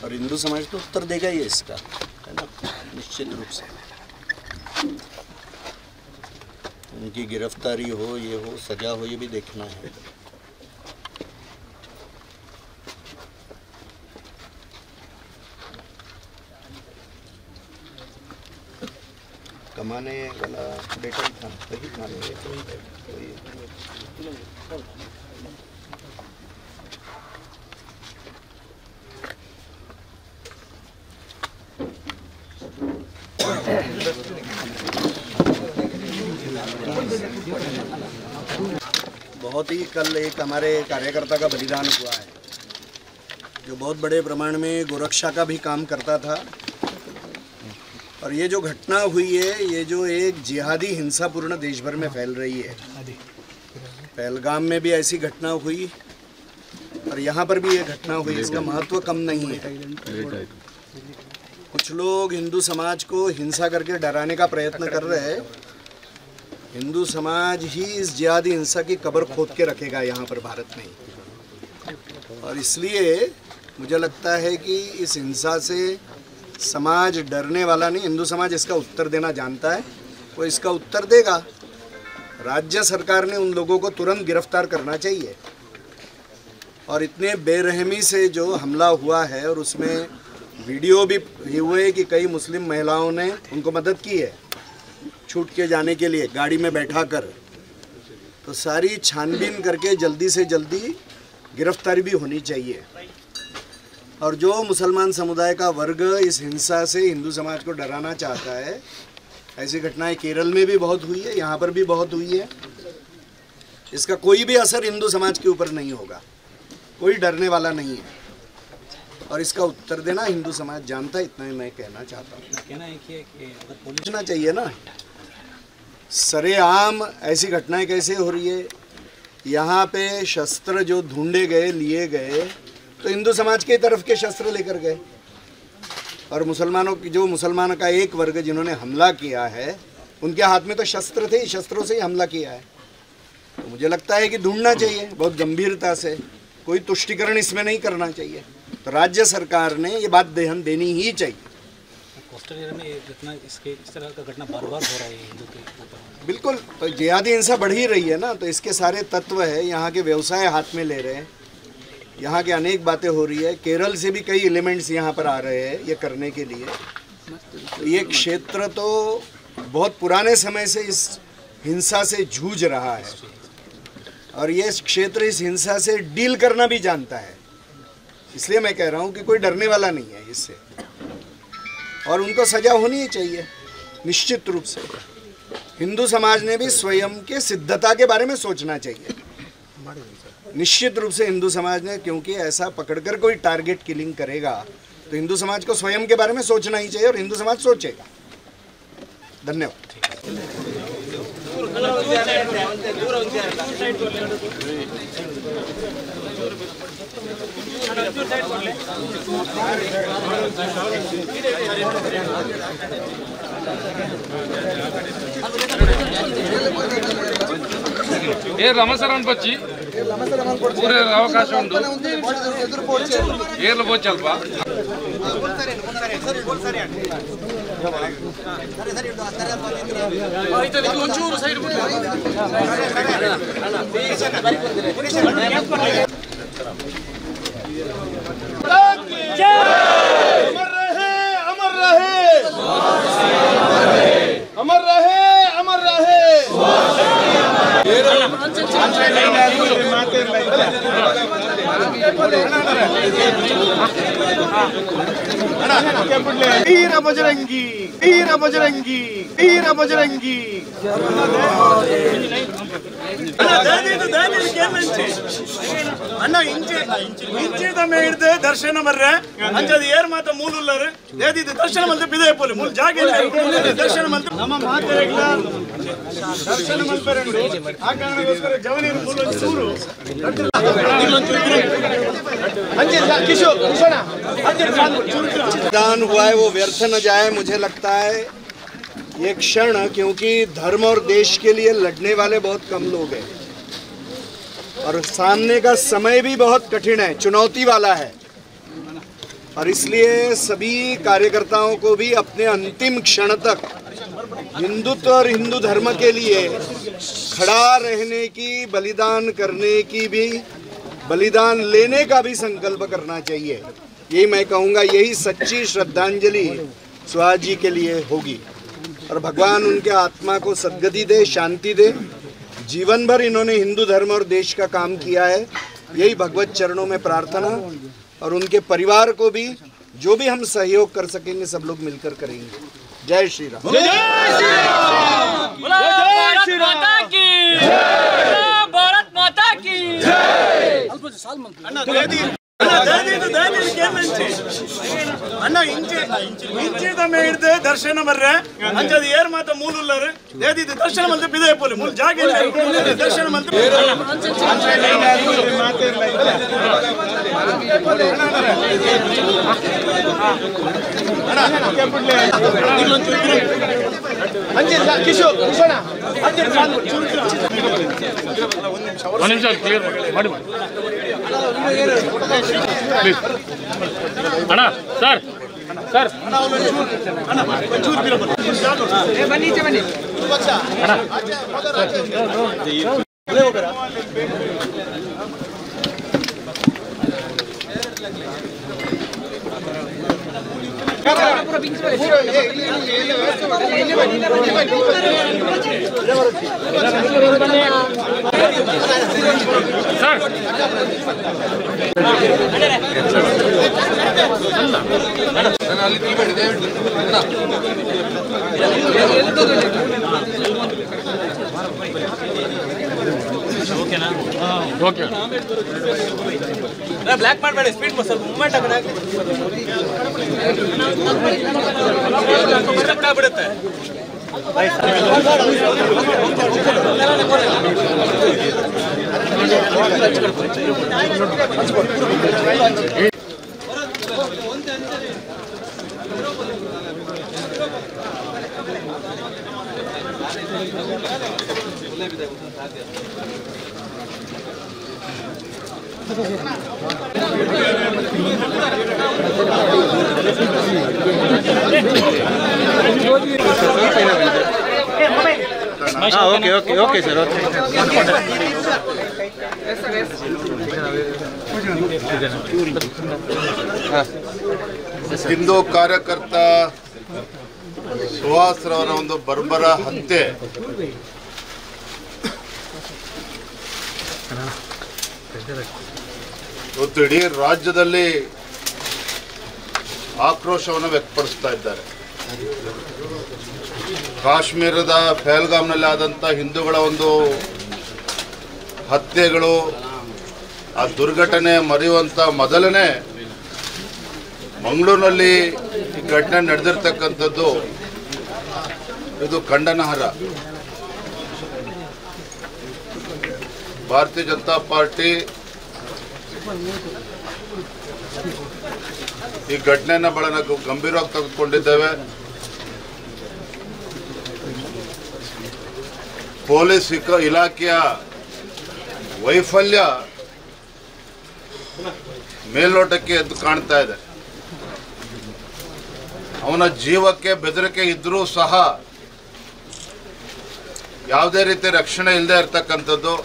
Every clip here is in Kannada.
और हिंदू समाज तो उत्तर देगा ही इसका, है ना, निश्चित रूप से। उनकी गिरफ्तारी हो, ये हो, सजा हो, ये भी देखना है। कमाने वाला बेटा ही था, वही था। बहुत ही कल एक हमारे कार्यकर्ता का बलिदान हुआ है, जो बहुत बड़े प्रमाण में गोरक्षा का भी काम करता था। और ये जो घटना हुई है, ये जो एक जिहादी हिंसापूर्ण देश भर में फैल रही है। पहलगाम में भी ऐसी घटना हुई और यहाँ पर भी ये घटना हुई, इसका महत्व कम नहीं है। कुछ लोग हिंदू समाज को हिंसा करके डराने का प्रयत्न कर रहे हैं। हिंदू समाज ही इस जिहादी हिंसा की कब्र खोद के रखेगा यहाँ पर भारत में। और इसलिए मुझे लगता है कि इस हिंसा से समाज डरने वाला नहीं, हिंदू समाज इसका उत्तर देना जानता है, वो इसका उत्तर देगा। राज्य सरकार ने उन लोगों को तुरंत गिरफ्तार करना चाहिए। और इतने बेरहमी से जो हमला हुआ है, और उसमें वीडियो भी हुए कि कई मुस्लिम महिलाओं ने उनको मदद की है छूट के जाने के लिए गाड़ी में बैठा कर, तो सारी छानबीन करके जल्दी से जल्दी गिरफ्तारी भी होनी चाहिए। और जो मुसलमान समुदाय का वर्ग इस हिंसा से हिंदू समाज को डराना चाहता है, ऐसी घटनाएं केरल में भी बहुत हुई है, यहाँ पर भी बहुत हुई है। इसका कोई भी असर हिंदू समाज के ऊपर नहीं होगा, कोई डरने वाला नहीं है। और इसका उत्तर देना हिंदू समाज जानता है, इतना ही मैं कहना चाहता हूँ। कहना है कि पूछना चाहिए ना, सरेआम ऐसी घटनाएं कैसे हो रही है। यहाँ पे शस्त्र जो ढूंढे गए, लिए गए, तो हिंदू समाज के तरफ के शस्त्र लेकर गए। और मुसलमानों की, जो मुसलमानों का एक वर्ग जिन्होंने हमला किया है, उनके हाथ में तो शस्त्र थे, शस्त्रों से ही हमला किया है। तो मुझे लगता है कि ढूंढना चाहिए बहुत गंभीरता से, कोई तुष्टिकरण इसमें नहीं करना चाहिए। तो राज्य सरकार ने ये बात ध्यान देनी ही चाहिए। कोस्टल एरिया में इस तरह का घटना बार बार हो रहा है हिंदू के ऊपर। बिल्कुल, तो जिहादी हिंसा बढ़ ही रही है ना, तो इसके सारे तत्व है। यहाँ के व्यवसाय हाथ में ले रहे हैं, यहाँ के अनेक बातें हो रही है। केरल से भी कई एलिमेंट्स यहाँ पर आ रहे हैं ये करने के लिए। ये क्षेत्र तो बहुत पुराने समय से इस हिंसा से जूझ रहा है, और ये क्षेत्र इस हिंसा से डील करना भी जानता है। इसलिए मैं कह रहा हूँ कि कोई डरने वाला नहीं है इससे, और उनको सजा होनी ही चाहिए निश्चित रूप से। हिंदू समाज ने भी स्वयं के सिद्धता के बारे में सोचना चाहिए। निश्चित रूप से हिंदू समाज ने, क्योंकि ऐसा पकड़कर कोई टारगेट किलिंग करेगा तो हिंदू समाज को स्वयं के बारे में सोचना ही चाहिए और हिंदू समाज सोचेगा। धन्यवाद। రమసరం వచ్చి ఊరే అవకాశం ఉండు ఏర్లు పోచల్ప अमर रहे अमर रहे। वीर बजरंगी वीर बजरंगी वीर बजरंगी। ಅಣ್ಣ ಇಂಚಿದ ಮೇಡ್ದೆ ದರ್ಶನ ಬರ್ರೆ ಅಂಚದ ಏರ್ ಮಾತ ಮೂಲುಲ್ಲರು ದೇದಿದ ದರ್ಶನ ಮಲ್ತೆ ಬಿದೆ ಪೋಲೆ ಮೂಲ ಜಾಗ ದರ್ಶನ ಮಲ್ತೆ ನಮ್ಮ ಮಾತೆರೆಗ್ಲ ದರ್ಶನ ಮಲ್ಪರೆಂಡು ಆ ಕಾರಣಕ್ಕೋಸ್ಕರ ಜವನೀರು ಮೂಲ ಚೂರು दान हुआ है वो व्यर्थ न जाए। मुझे लगता है ये क्षण, क्योंकि धर्म और देश के लिए लड़ने वाले बहुत कम लोग हैं और सामने का समय भी बहुत कठिन है, चुनौती वाला है, और इसलिए सभी कार्यकर्ताओं को भी अपने अंतिम क्षण तक हिंदुत्व और हिंदू धर्म के लिए खड़ा रहने की, बलिदान करने की भी, बलिदान लेने का भी संकल्प करना चाहिए। यही मैं कहूँगा, यही सच्ची श्रद्धांजलि सुहास जी के लिए होगी और भगवान उनके आत्मा को सद्गति दे, शांति दे। जीवन भर इन्होंने हिंदू धर्म और देश का काम किया है, यही भगवत चरणों में प्रार्थना, और उनके परिवार को भी जो भी हम सहयोग कर सकेंगे सब लोग मिलकर करेंगे। जय श्री राम। भारत माता की ಅಣ್ಣ ಇಂಚಿದ ಮೇಡ್ದೆ ದರ್ಶನ ಬರ್ರೆ ಅಂಚದ ಏರ್ ಮಾತ ಮೂಲುಲ್ಲರು ದೇದಿದ ದರ್ಶನ ಮಲ್ತೆ ಬಿದೆ ಪೋಲೆ ಮೂಲ ಜಾಗ ದರ್ಶನ ಮಲ್ತೆ ಒಂದು ನಿಮಿಷ ಕ್ಲಿಯರ್ ಮಾಡಿ ಪ್ಲೀಸ್ ಅಣ್ಣ ಸರ್ ಸರ್ ಬನ್ನಿ ಬನ್ನಿ ಓಕೆ ಬ್ಲಾಕ್ ಮಾಡಬೇಡಿ, ಸ್ಪೀಡ್ ಸ್ವಲ್ಪ ಮೂವ್ಮೆಂಟ್ ಆಗ್ಬಿಡುತ್ತೆ. Okay okay okay sir okay Hindu ಕಾರ್ಯಕರ್ತ ಸುಹಾಸ್ ರವರ ಒಂದು ಬರ್ಬರ ಹತ್ಯೆ ಇವತ್ತು ಇಡೀ ರಾಜ್ಯದಲ್ಲಿ ಆಕ್ರೋಶವನ್ನು ವ್ಯಕ್ತಪಡಿಸ್ತಾ ಇದ್ದಾರೆ. ಕಾಶ್ಮೀರದ ಪಹಲ್ಗಾಮ್ನಲ್ಲಿ ಆದಂಥ ಹಿಂದೂಗಳ ಒಂದು ಹತ್ಯೆಗಳು, ಆ ದುರ್ಘಟನೆ ಮರೆಯುವಂಥ ಮೊದಲನೇ ಮಂಗಳೂರಿನಲ್ಲಿ ಈ ಘಟನೆ ನಡೆದಿರ್ತಕ್ಕಂಥದ್ದು ಇದು ಖಂಡನಾರ್ಹ. ಭಾರತೀಯ ಜನತಾ ಪಾರ್ಟಿ ಈ ಘಟನೆಯನ್ನು ಬಹಳ ಗಂಭೀರವಾಗಿ ತೆಗೆದುಕೊಂಡಿದ್ದೇವೆ. ಪೊಲೀಸ್ ಇಲಾಖೆಯ ವೈಫಲ್ಯ ಮೇಲ್ನೋಟಕ್ಕೆ ಎದ್ದು ಕಾಣ್ತಾ ಇದೆ. ಅವನ ಜೀವಕ್ಕೆ ಬೆದರಿಕೆ ಇದ್ರೂ ಸಹ ಯಾವುದೇ ರೀತಿ ರಕ್ಷಣೆ ಇಲ್ಲದೆ ಇರತಕ್ಕಂಥದ್ದು.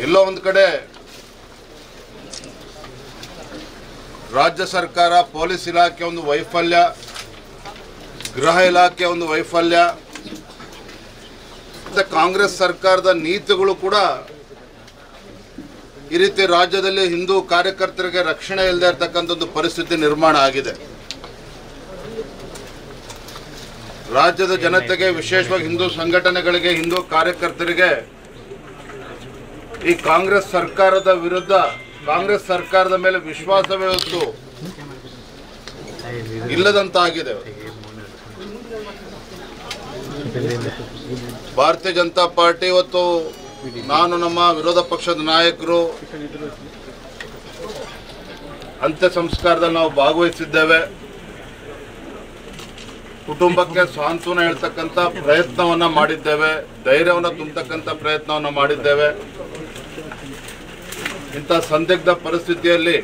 ಎಲ್ಲೋ ಒಂದು ಕಡೆ ರಾಜ್ಯ ಸರ್ಕಾರ, ಪೊಲೀಸ್ ಇಲಾಖೆ ಒಂದು ವೈಫಲ್ಯ, ಗೃಹ ಇಲಾಖೆ ಒಂದು ವೈಫಲ್ಯ, ಮತ್ತು ಕಾಂಗ್ರೆಸ್ ಸರ್ಕಾರದ ನೀತಿಗಳು ಕೂಡ ಈ ರೀತಿ ರಾಜ್ಯದಲ್ಲಿ ಹಿಂದೂ ಕಾರ್ಯಕರ್ತರಿಗೆ ರಕ್ಷಣೆ ಇಲ್ಲದೆ ಇರತಕ್ಕಂಥದ್ದು ಪರಿಸ್ಥಿತಿ ನಿರ್ಮಾಣ ಆಗಿದೆ. ರಾಜ್ಯದ ಜನತೆಗೆ, ವಿಶೇಷವಾಗಿ ಹಿಂದೂ ಸಂಘಟನೆಗಳಿಗೆ, ಹಿಂದೂ ಕಾರ್ಯಕರ್ತರಿಗೆ ಈ ಕಾಂಗ್ರೆಸ್ ಸರ್ಕಾರದ ವಿರುದ್ಧ, ಕಾಂಗ್ರೆಸ್ ಸರ್ಕಾರದ ಮೇಲೆ ವಿಶ್ವಾಸವೇ ಹೊತ್ತು ಇಲ್ಲದಂತಾಗಿದೆ. ಭಾರತೀಯ ಜನತಾ ಪಾರ್ಟಿ ಇವತ್ತು, ನಾನು, ನಮ್ಮ ವಿರೋಧ ಪಕ್ಷದ ನಾಯಕರು ಅಂತ್ಯ ಸಂಸ್ಕಾರದಲ್ಲಿ ನಾವು ಭಾಗವಹಿಸಿದ್ದೇವೆ. ಕುಟುಂಬಕ್ಕೆ ಸಾಂತ್ವನ ಹೇಳ್ತಕ್ಕಂಥ ಪ್ರಯತ್ನವನ್ನ ಮಾಡಿದ್ದೇವೆ, ಧೈರ್ಯವನ್ನು ತುಂಬತಕ್ಕಂಥ ಪ್ರಯತ್ನವನ್ನು ಮಾಡಿದ್ದೇವೆ. ಇಂಥ ಸಂದಿಗ್ಧ ಪರಿಸ್ಥಿತಿಯಲ್ಲಿ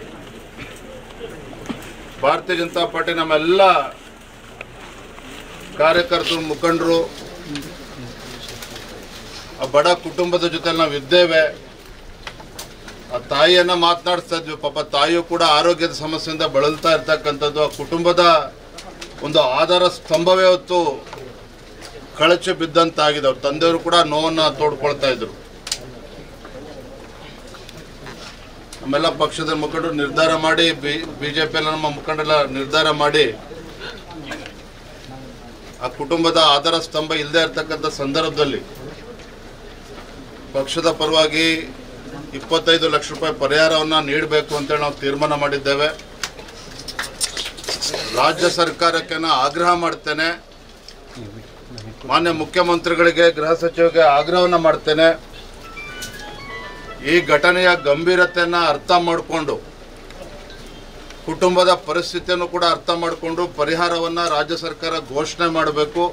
ಭಾರತೀಯ ಜನತಾ ಪಾರ್ಟಿ ನಮ್ಮೆಲ್ಲ ಕಾರ್ಯಕರ್ತರು, ಮುಖಂಡರು, ಆ ಬಡ ಕುಟುಂಬದ ಜೊತೆ ನಾವು ಇದ್ದೇವೆ. ಆ ತಾಯಿಯನ್ನ ಮಾತನಾಡಿಸ್ತಾ ಇದ್ವಿ. ಪಾಪ ತಾಯಿಯು ಕೂಡ ಆರೋಗ್ಯದ ಸಮಸ್ಯೆಯಿಂದ ಬಳಲ್ತಾ ಇರ್ತಕ್ಕಂಥದ್ದು. ಆ ಕುಟುಂಬದ ಒಂದು ಆಧಾರ ಸ್ತಂಭವೇ ಹೊತ್ತು ಕಳಚಿ ಬಿದ್ದಂತಾಗಿದೆ. ಅವ್ರ ತಂದೆಯವರು ಕೂಡ ನೋವನ್ನು ತೋಡ್ಕೊಳ್ತಾ ಇದ್ರು. ನಮ್ಮೆಲ್ಲ ಪಕ್ಷದ ಮುಖಂಡರು ನಿರ್ಧಾರ ಮಾಡಿ, ಬಿಜೆಪಿಯಲ್ಲಿ ನಮ್ಮ ಮುಖಂಡರೆಲ್ಲ ನಿರ್ಧಾರ ಮಾಡಿ, ಆ ಕುಟುಂಬದ ಆಧಾರ ಸ್ತಂಭ ಇಲ್ಲದೆ ಇರತಕ್ಕಂಥ ಸಂದರ್ಭದಲ್ಲಿ ಪಕ್ಷದ ಪರವಾಗಿ 25 ಲಕ್ಷ ರೂಪಾಯಿ ಪರಿಹಾರವನ್ನು ನೀಡಬೇಕು ಅಂತೇಳಿ ನಾವು ತೀರ್ಮಾನ ಮಾಡಿದ್ದೇವೆ. ರಾಜ್ಯ ಸರ್ಕಾರಕ್ಕೆ ಆಗ್ರಹ ಮಾಡ್ತೇನೆ, ಮಾನ್ಯ ಮುಖ್ಯಮಂತ್ರಿಗಳಿಗೆ, ಗೃಹ ಸಚಿವರಿಗೆ ಆಗ್ರಹವನ್ನು ಮಾಡ್ತೇನೆ. ಈ ಘಟನೆಯ ಗಂಭೀರತೆಯನ್ನು ಅರ್ಥ ಮಾಡಿಕೊಂಡು, ಕುಟುಂಬದ ಪರಿಸ್ಥಿತಿಯನ್ನು ಕೂಡ ಅರ್ಥ ಮಾಡಿಕೊಂಡು ಪರಿಹಾರವನ್ನು ರಾಜ್ಯ ಸರ್ಕಾರ ಘೋಷಣೆ ಮಾಡಬೇಕು.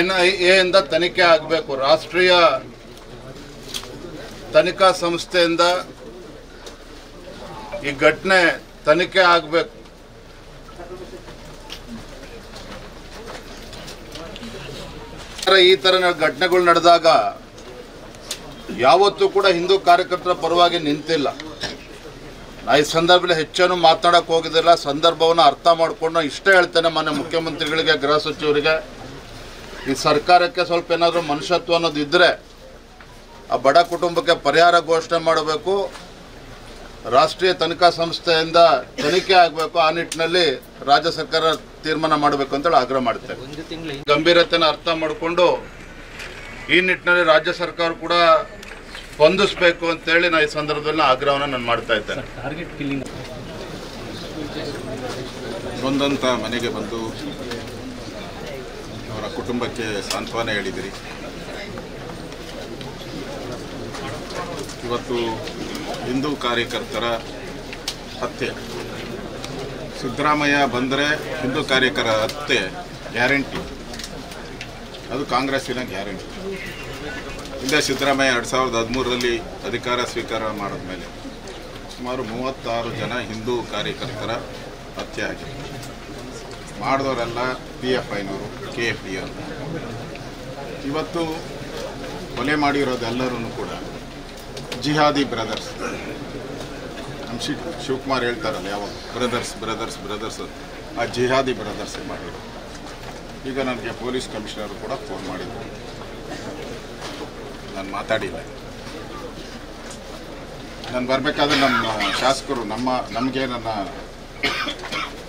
NIA ಇಂದ ತನಿಖೆ ಆಗಬೇಕು. ರಾಷ್ಟ್ರೀಯ ತನಿಖಾ ಸಂಸ್ಥೆಯಿಂದ ಈ ಘಟನೆ ತನಿಖೆ ಆಗಬೇಕು. ಈ ತರ ಘಟನೆಗಳು ನಡೆದಾಗ ಯಾವತ್ತೂ ಕೂಡ ಹಿಂದೂ ಕಾರ್ಯಕರ್ತರ ಪರವಾಗಿ ನಿಂತಿಲ್ಲ. ನಾ ಈ ಸಂದರ್ಭದಲ್ಲಿ ಹೆಚ್ಚೇನು ಮಾತನಾಡಕ್ಕೆ ಹೋಗಿದ್ದಿಲ್ಲ. ಸಂದರ್ಭವನ್ನು ಅರ್ಥ ಮಾಡಿಕೊಂಡು ಇಷ್ಟೇ ಹೇಳ್ತೇನೆ, ಮಾನ್ಯ ಮುಖ್ಯಮಂತ್ರಿಗಳಿಗೆ, ಗೃಹ ಸಚಿವರಿಗೆ, ಈ ಸರ್ಕಾರಕ್ಕೆ ಸ್ವಲ್ಪ ಏನಾದರೂ ಮನುಷ್ಯತ್ವ ಅನ್ನೋದು ಇದ್ದರೆ ಆ ಬಡ ಕುಟುಂಬಕ್ಕೆ ಪರಿಹಾರ ಘೋಷಣೆ ಮಾಡಬೇಕು. ರಾಷ್ಟ್ರೀಯ ತನಿಖಾ ಸಂಸ್ಥೆಯಿಂದ ತನಿಖೆ ಆಗಬೇಕು. ಆ ನಿಟ್ಟಿನಲ್ಲಿ ರಾಜ್ಯ ಸರ್ಕಾರ ತೀರ್ಮಾನ ಮಾಡಬೇಕು ಅಂತೇಳಿ ಆಗ್ರಹ ಮಾಡ್ತೇವೆ. ಗಂಭೀರತೆಯನ್ನು ಅರ್ಥ ಮಾಡಿಕೊಂಡು ಈ ನಿಟ್ಟಿನಲ್ಲಿ ರಾಜ್ಯ ಸರ್ಕಾರ ಕೂಡ ಸ್ಪಂದಿಸಬೇಕು ಅಂತೇಳಿ ನಾನು ಈ ಸಂದರ್ಭದಲ್ಲಿ ಆಗ್ರಹವನ್ನು ನಾನು ಮಾಡ್ತಾ ಇದ್ದೇನೆ. ನೊಂದಂಥ ಮನೆಗೆ ಬಂದು ಅವರ ಕುಟುಂಬಕ್ಕೆ ಸಾಂತ್ವನ ಹೇಳಿದಿರಿ. ಇವತ್ತು ಹಿಂದೂ ಕಾರ್ಯಕರ್ತರ ಹತ್ಯೆ, ಸಿದ್ದರಾಮಯ್ಯ ಬಂದರೆ ಹಿಂದೂ ಕಾರ್ಯಕರ್ತರ ಹತ್ಯೆ ಗ್ಯಾರಂಟಿ, ಅದು ಕಾಂಗ್ರೆಸ್ಸಿನ ಗ್ಯಾರಂಟಿ. ಹಿಂದೆ ಸಿದ್ದರಾಮಯ್ಯ 2013ರಲ್ಲಿ ಅಧಿಕಾರ ಸ್ವೀಕಾರ ಮಾಡಿದ ಮೇಲೆ ಸುಮಾರು 36 ಜನ ಹಿಂದೂ ಕಾರ್ಯಕರ್ತರ ಹತ್ಯೆ ಆಗಿದೆ. ಮಾಡಿದವರೆಲ್ಲ PFIನವರು, KFDR. ಇವತ್ತು ಕೊಲೆ ಮಾಡಿರೋದೆಲ್ಲರೂ ಕೂಡ ಜಿಹಾದಿ ಬ್ರದರ್ಸ್. ನಮ್ಮ ಶಿವಕುಮಾರ್ ಹೇಳ್ತಾರಲ್ಲ ಯಾವಾಗ ಬ್ರದರ್ಸ್ ಆ ಜಿಹಾದಿ ಬ್ರದರ್ಸ್ ಮಾಡಿದ್ರು. ಈಗ ನನಗೆ ಪೊಲೀಸ್ ಕಮಿಷನರು ಕೂಡ ಫೋನ್ ಮಾಡಿದ್ರು, ನಾನು ಮಾತಾಡಿಲ್ಲ. ನಾನು ಬರಬೇಕಾದ್ರೆ ನಮ್ಮ ಶಾಸಕರು ನಮಗೆ ನನ್ನ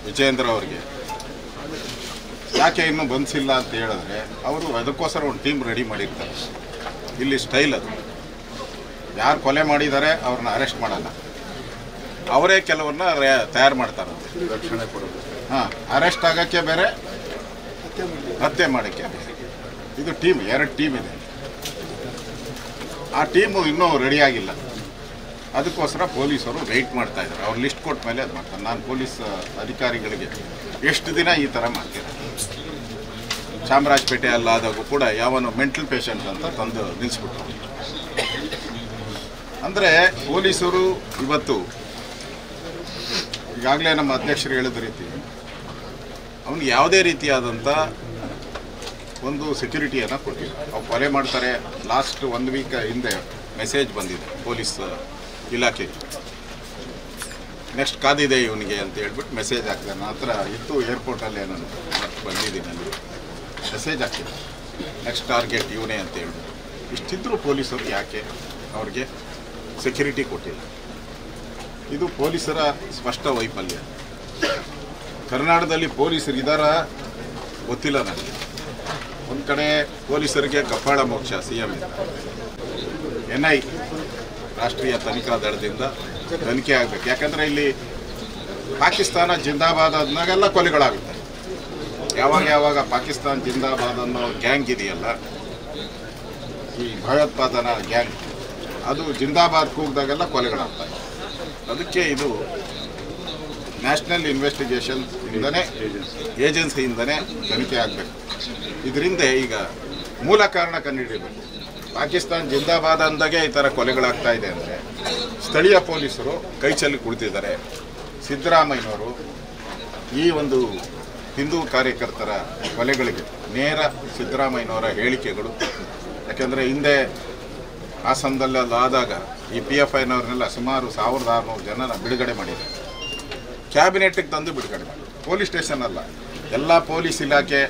ವಿಜಯೇಂದ್ರ ಅವ್ರಿಗೆ ಯಾಕೆ ಇನ್ನೂ ಬಂಧಿಸಿಲ್ಲ ಅಂತ ಹೇಳಿದ್ರೆ ಅವರು ಅದಕ್ಕೋಸ್ಕರ ಒಂದು ಟೀಮ್ ರೆಡಿ ಮಾಡಿರ್ತಾರೆ. ಇಲ್ಲಿ ಸ್ಟೈಲ್ ಅದು, ಯಾರು ಕೊಲೆ ಮಾಡಿದ್ದಾರೆ ಅವ್ರನ್ನ ಅರೆಸ್ಟ್ ಮಾಡಲ್ಲ, ಅವರೇ ಕೆಲವ್ರನ್ನ ತಯಾರು ಮಾಡ್ತಾರಂತೆ. ರಕ್ಷಣೆ ಕೊಡೋದು. ಹಾಂ, ಅರೆಸ್ಟ್ ಆಗೋಕ್ಕೆ ಬೇರೆ, ಹತ್ಯೆ ಮಾಡೋಕ್ಕೆ ಬೇರೆ. ಇದು ಟೀಮ್, 2 ಟೀಮ್ ಇದೆ. ಆ ಟೀಮು ಇನ್ನೂ ರೆಡಿಯಾಗಿಲ್ಲ. ಅದಕ್ಕೋಸ್ಕರ ಪೊಲೀಸರು ವೆಯ್ಟ್ ಮಾಡ್ತಾ ಇದ್ದಾರೆ. ಅವ್ರು ಲಿಸ್ಟ್ ಕೊಟ್ಟ ಮೇಲೆ ಅದು ಮಾಡ್ತಾರೆ. ನಾನು ಪೊಲೀಸ್ ಅಧಿಕಾರಿಗಳಿಗೆ ಎಷ್ಟು ದಿನ ಈ ಥರ ಮಾಡ್ತೀನಿ. ಚಾಮರಾಜಪೇಟೆ ಅಲ್ಲಾದಾಗೂ ಕೂಡ ಯಾವನು ಮೆಂಟಲ್ ಪೇಷಂಟ್ ಅಂತ ತಂದು ನಿಲ್ಲಿಸ್ಬಿಟ್ರು. ಅಂದರೆ ಪೊಲೀಸರು ಇವತ್ತು ಈಗಾಗಲೇ ನಮ್ಮ ಅಧ್ಯಕ್ಷರು ಹೇಳಿದ ರೀತಿ ಅವನಿಗೆ ಯಾವುದೇ ರೀತಿಯಾದಂಥ ಒಂದು ಸೆಕ್ಯೂರಿಟಿಯನ್ನು ಕೊಟ್ಟಿಲ್ಲ. ಅವ್ರು ಕೊಲೆ ಮಾಡ್ತಾರೆ. ಲಾಸ್ಟ್ 1 ವೀಕ್ ಹಿಂದೆ ಮೆಸೇಜ್ ಬಂದಿದೆ ಪೊಲೀಸ್ ಇಲಾಖೆಗೆ, ನೆಕ್ಸ್ಟ್ ಕಾದಿದೆ ಇವನಿಗೆ ಅಂತ ಹೇಳ್ಬಿಟ್ಟು ಮೆಸೇಜ್ ಹಾಕ್ತಾರೆ. ನನ್ನ ಹತ್ರ ಇತ್ತು ಏರ್ಪೋರ್ಟಲ್ಲೇ, ನಾನು ಬಂದಿದ್ದೀನಿ, ಅಲ್ಲಿ ಮೆಸೇಜ್ ಹಾಕಿದೆ, ನೆಕ್ಸ್ಟ್ ಟಾರ್ಗೆಟ್ ಇವನೇ ಅಂತ ಹೇಳ್ಬಿಟ್ಟು. ಇಷ್ಟಿದ್ರೂ ಪೊಲೀಸರು ಯಾಕೆ ಅವ್ರಿಗೆ ಸೆಕ್ಯೂರಿಟಿ ಕೊಟ್ಟಿಲ್ಲ? ಇದು ಪೊಲೀಸರ ಸ್ಪಷ್ಟ ವೈಫಲ್ಯ. ಕರ್ನಾಟಕದಲ್ಲಿ ಪೊಲೀಸರು ಇದಾರ ಗೊತ್ತಿಲ್ಲ ನನಗೆ. ಒಂದು ಕಡೆ ಪೊಲೀಸರಿಗೆ ಕಪಾಳ ಮೋಕ್ಷ CM NI ರಾಷ್ಟ್ರೀಯ ತನಿಖಾ ದಳದಿಂದ ತನಿಖೆ ಆಗಬೇಕು. ಯಾಕಂದರೆ ಇಲ್ಲಿ ಪಾಕಿಸ್ತಾನ ಜಿಂದಾಬಾದ್ ಆದ್ಮೇಲೆಲ್ಲ ಕೊಲೆಗಳಾಗುತ್ತೆ. ಯಾವಾಗ ಪಾಕಿಸ್ತಾನ ಜಿಂದಾಬಾದ್ ಅನ್ನೋ ಗ್ಯಾಂಗ್ ಇದೆಯಲ್ಲ, ಈ ಭಯೋತ್ಪಾದನಾ ಗ್ಯಾಂಗ್, ಅದು ಜಿಂದಾಬಾದ್ ಕೂಗಿದಾಗೆಲ್ಲ ಕೊಲೆಗಳಾಗ್ತವೆ. ಅದಕ್ಕೆ ಇದು ನ್ಯಾಷನಲ್ ಇನ್ವೆಸ್ಟಿಗೇಷನ್ ಇಂದನೇ, ಏಜೆನ್ಸಿಯಿಂದನೇ ತನಿಖೆ ಆಗಬೇಕು. ಇದರಿಂದ ಈಗ ಮೂಲ ಕಾರಣ ಕಂಡುಹಿಡಿಯಬೇಕು. ಪಾಕಿಸ್ತಾನ ಜಿಂದಾಬಾದ್ ಅಂದಾಗೆ ಈ ಥರ ಕೊಲೆಗಳಾಗ್ತಾ ಇದೆ ಅಂದರೆ ಸ್ಥಳೀಯ ಪೊಲೀಸರು ಕೈ ಚೆಲ್ಲಿ ಕುಳಿತಿದ್ದಾರೆ. ಸಿದ್ದರಾಮಯ್ಯನವರು ಈ ಒಂದು ಹಿಂದೂ ಕಾರ್ಯಕರ್ತರ ಕೊಲೆಗಳಿಗೆ ನೇರ ಸಿದ್ದರಾಮಯ್ಯನವರ ಹೇಳಿಕೆಗಳು. ಯಾಕೆಂದರೆ ಹಿಂದೆ ಹಾಸನದಲ್ಲಾದಾಗ ಈ PFIನವ್ರನ್ನೆಲ್ಲ ಸುಮಾರು 1600 ಜನನ ಬಿಡುಗಡೆ ಮಾಡಿದ್ದಾರೆ. ಕ್ಯಾಬಿನೆಟ್ಗೆ ತಂದು ಬಿಡುಗಡೆ ಮಾಡಿ, ಪೊಲೀಸ್ ಸ್ಟೇಷನ್ ಅಲ್ಲ, ಎಲ್ಲ ಪೊಲೀಸ್ ಇಲಾಖೆ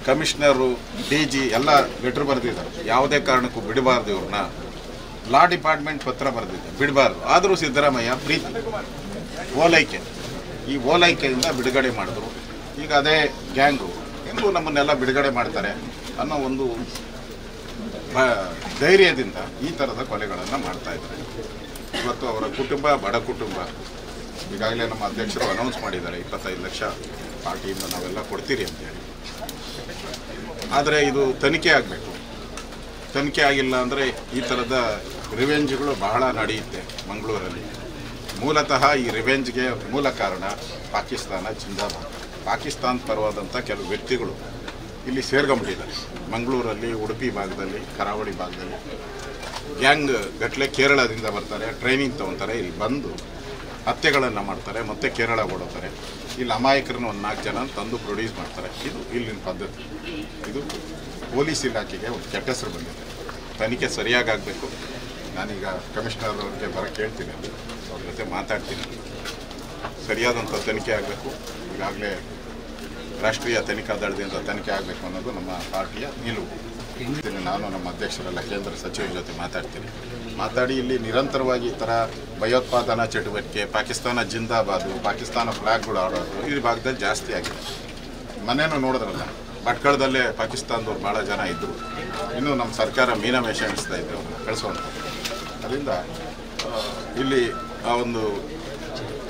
ಕಮಿಷನರು DG ಎಲ್ಲ ಲೆಟ್ರ್ ಬರೆದಿದ್ದಾರೆ. ಯಾವುದೇ ಕಾರಣಕ್ಕೂ ಬಿಡಬಾರ್ದು ಇವ್ರನ್ನ. ಲಾ ಡಿಪಾರ್ಟ್ಮೆಂಟ್ ಪತ್ರ ಬರೆದಿದೆ, ಬಿಡಬಾರ್ದು. ಆದರೂ ಸಿದ್ದರಾಮಯ್ಯ ಪ್ರೀತಿ ಓಲೈಕೆ, ಈ ಓಲೈಕೆಯಿಂದ ಬಿಡುಗಡೆ ಮಾಡಿದ್ರು. ಈಗ ಅದೇ ಗ್ಯಾಂಗು ಎಂದು ನಮ್ಮನ್ನೆಲ್ಲ ಬಿಡುಗಡೆ ಮಾಡ್ತಾರೆ ಅನ್ನೋ ಒಂದು ಧೈರ್ಯದಿಂದ ಈ ಥರದ ಕೊಲೆಗಳನ್ನು ಮಾಡ್ತಾ ಇದ್ದಾರೆ. ಇವತ್ತು ಅವರ ಕುಟುಂಬ ಬಡ ಕುಟುಂಬ. ಈಗಾಗಲೇ ನಮ್ಮ ಅಧ್ಯಕ್ಷರು ಅನೌನ್ಸ್ ಮಾಡಿದ್ದಾರೆ 25 ಲಕ್ಷ ಪಾರ್ಟಿಯಿಂದ ನಾವೆಲ್ಲ ಕೊಡ್ತೀರಿ ಅಂತೇಳಿ. ಆದರೆ ಇದು ತನಿಖೆ ಆಗಬೇಕು. ತನಿಖೆ ಆಗಿಲ್ಲ ಅಂದರೆ ಈ ಥರದ ರಿವೆಂಜ್ಗಳು ಬಹಳ ನಡೆಯುತ್ತೆ ಮಂಗಳೂರಲ್ಲಿ. ಮೂಲತಃ ಈ ರಿವೆಂಜ್ಗೆ ಮೂಲ ಕಾರಣ ಪಾಕಿಸ್ತಾನ ಜಿಂದಾಬಾದ್. ಪಾಕಿಸ್ತಾನ ಪರವಾದಂಥ ಕೆಲವು ವ್ಯಕ್ತಿಗಳು ಇಲ್ಲಿ ಸೇರ್ಕೊಂಡ್ಬಿಟ್ಟಿದ್ದಾರೆ. ಮಂಗಳೂರಲ್ಲಿ, ಉಡುಪಿ ಭಾಗದಲ್ಲಿ, ಕರಾವಳಿ ಭಾಗದಲ್ಲಿ ಗ್ಯಾಂಗ್ ಗಟ್ಟಲೆ ಕೇರಳದಿಂದ ಬರ್ತಾರೆ, ಟ್ರೈನಿಂಗ್ ತೊಗೊತಾರೆ, ಇಲ್ಲಿ ಬಂದು ಹತ್ಯೆಗಳನ್ನು ಮಾಡ್ತಾರೆ, ಮತ್ತೆ ಕೇರಳ ಓಡೋತಾರೆ. ಇಲ್ಲಿ ಅಮಾಯಕರನ್ನ ಒಂದು 4 ಜನ ತಂದು ಪ್ರೊಡ್ಯೂಸ್ ಮಾಡ್ತಾರೆ. ಇದು ಇಲ್ಲಿನ ಪದ್ಧತಿ. ಇದು ಪೊಲೀಸ್ ಇಲಾಖೆಗೆ ಒಂದು ಕೆಟ್ಟ ಹೆಸರು ಬಂದಿದೆ. ತನಿಖೆ ಸರಿಯಾಗಬೇಕು. ನಾನೀಗ ಕಮಿಷನರ್ ಅವ್ರಿಗೆ ಬರೋಕ್ಕೆ ಹೇಳ್ತೀನಿ, ಅವ್ರ ಜೊತೆ ಮಾತಾಡ್ತೀನಿ. ಸರಿಯಾದಂಥ ತನಿಖೆ ಆಗಬೇಕು. ಈಗಾಗಲೇ ರಾಷ್ಟ್ರೀಯ ತನಿಖಾ ದಳದಿಂದ ತನಿಖೆ ಆಗಬೇಕು ಅನ್ನೋದು ನಮ್ಮ ಪಾರ್ಟಿಯ ನಿಲುವು. ನಾನು ನಮ್ಮ ಅಧ್ಯಕ್ಷರೆಲ್ಲ ಕೇಂದ್ರ ಸಚಿವರ ಜೊತೆ ಮಾತಾಡಿ ಇಲ್ಲಿ ನಿರಂತರವಾಗಿ ಈ ಥರ ಭಯೋತ್ಪಾದನಾ ಚಟುವಟಿಕೆ, ಪಾಕಿಸ್ತಾನ ಜಿಂದಾಬಾದು, ಪಾಕಿಸ್ತಾನ ಫ್ಲಾಗ್ಗಳು ಆಡೋದು ಈ ಭಾಗದಲ್ಲಿ ಜಾಸ್ತಿ ಆಗಿದೆ. ಮನೇನೂ ನೋಡಿದ್ರಲ್ಲ, ಭಟ್ಕಳದಲ್ಲೇ ಪಾಕಿಸ್ತಾನದವ್ರು ಭಾಳ ಜನ ಇದ್ದರು. ಇನ್ನೂ ನಮ್ಮ ಸರ್ಕಾರ ಮೀನಮೇಷ ಎಣಿಸ್ತಾ ಇದ್ದೆ ಅವ್ರನ್ನ ಕಳಿಸೋಂಥ. ಅದರಿಂದ ಇಲ್ಲಿ ಆ ಒಂದು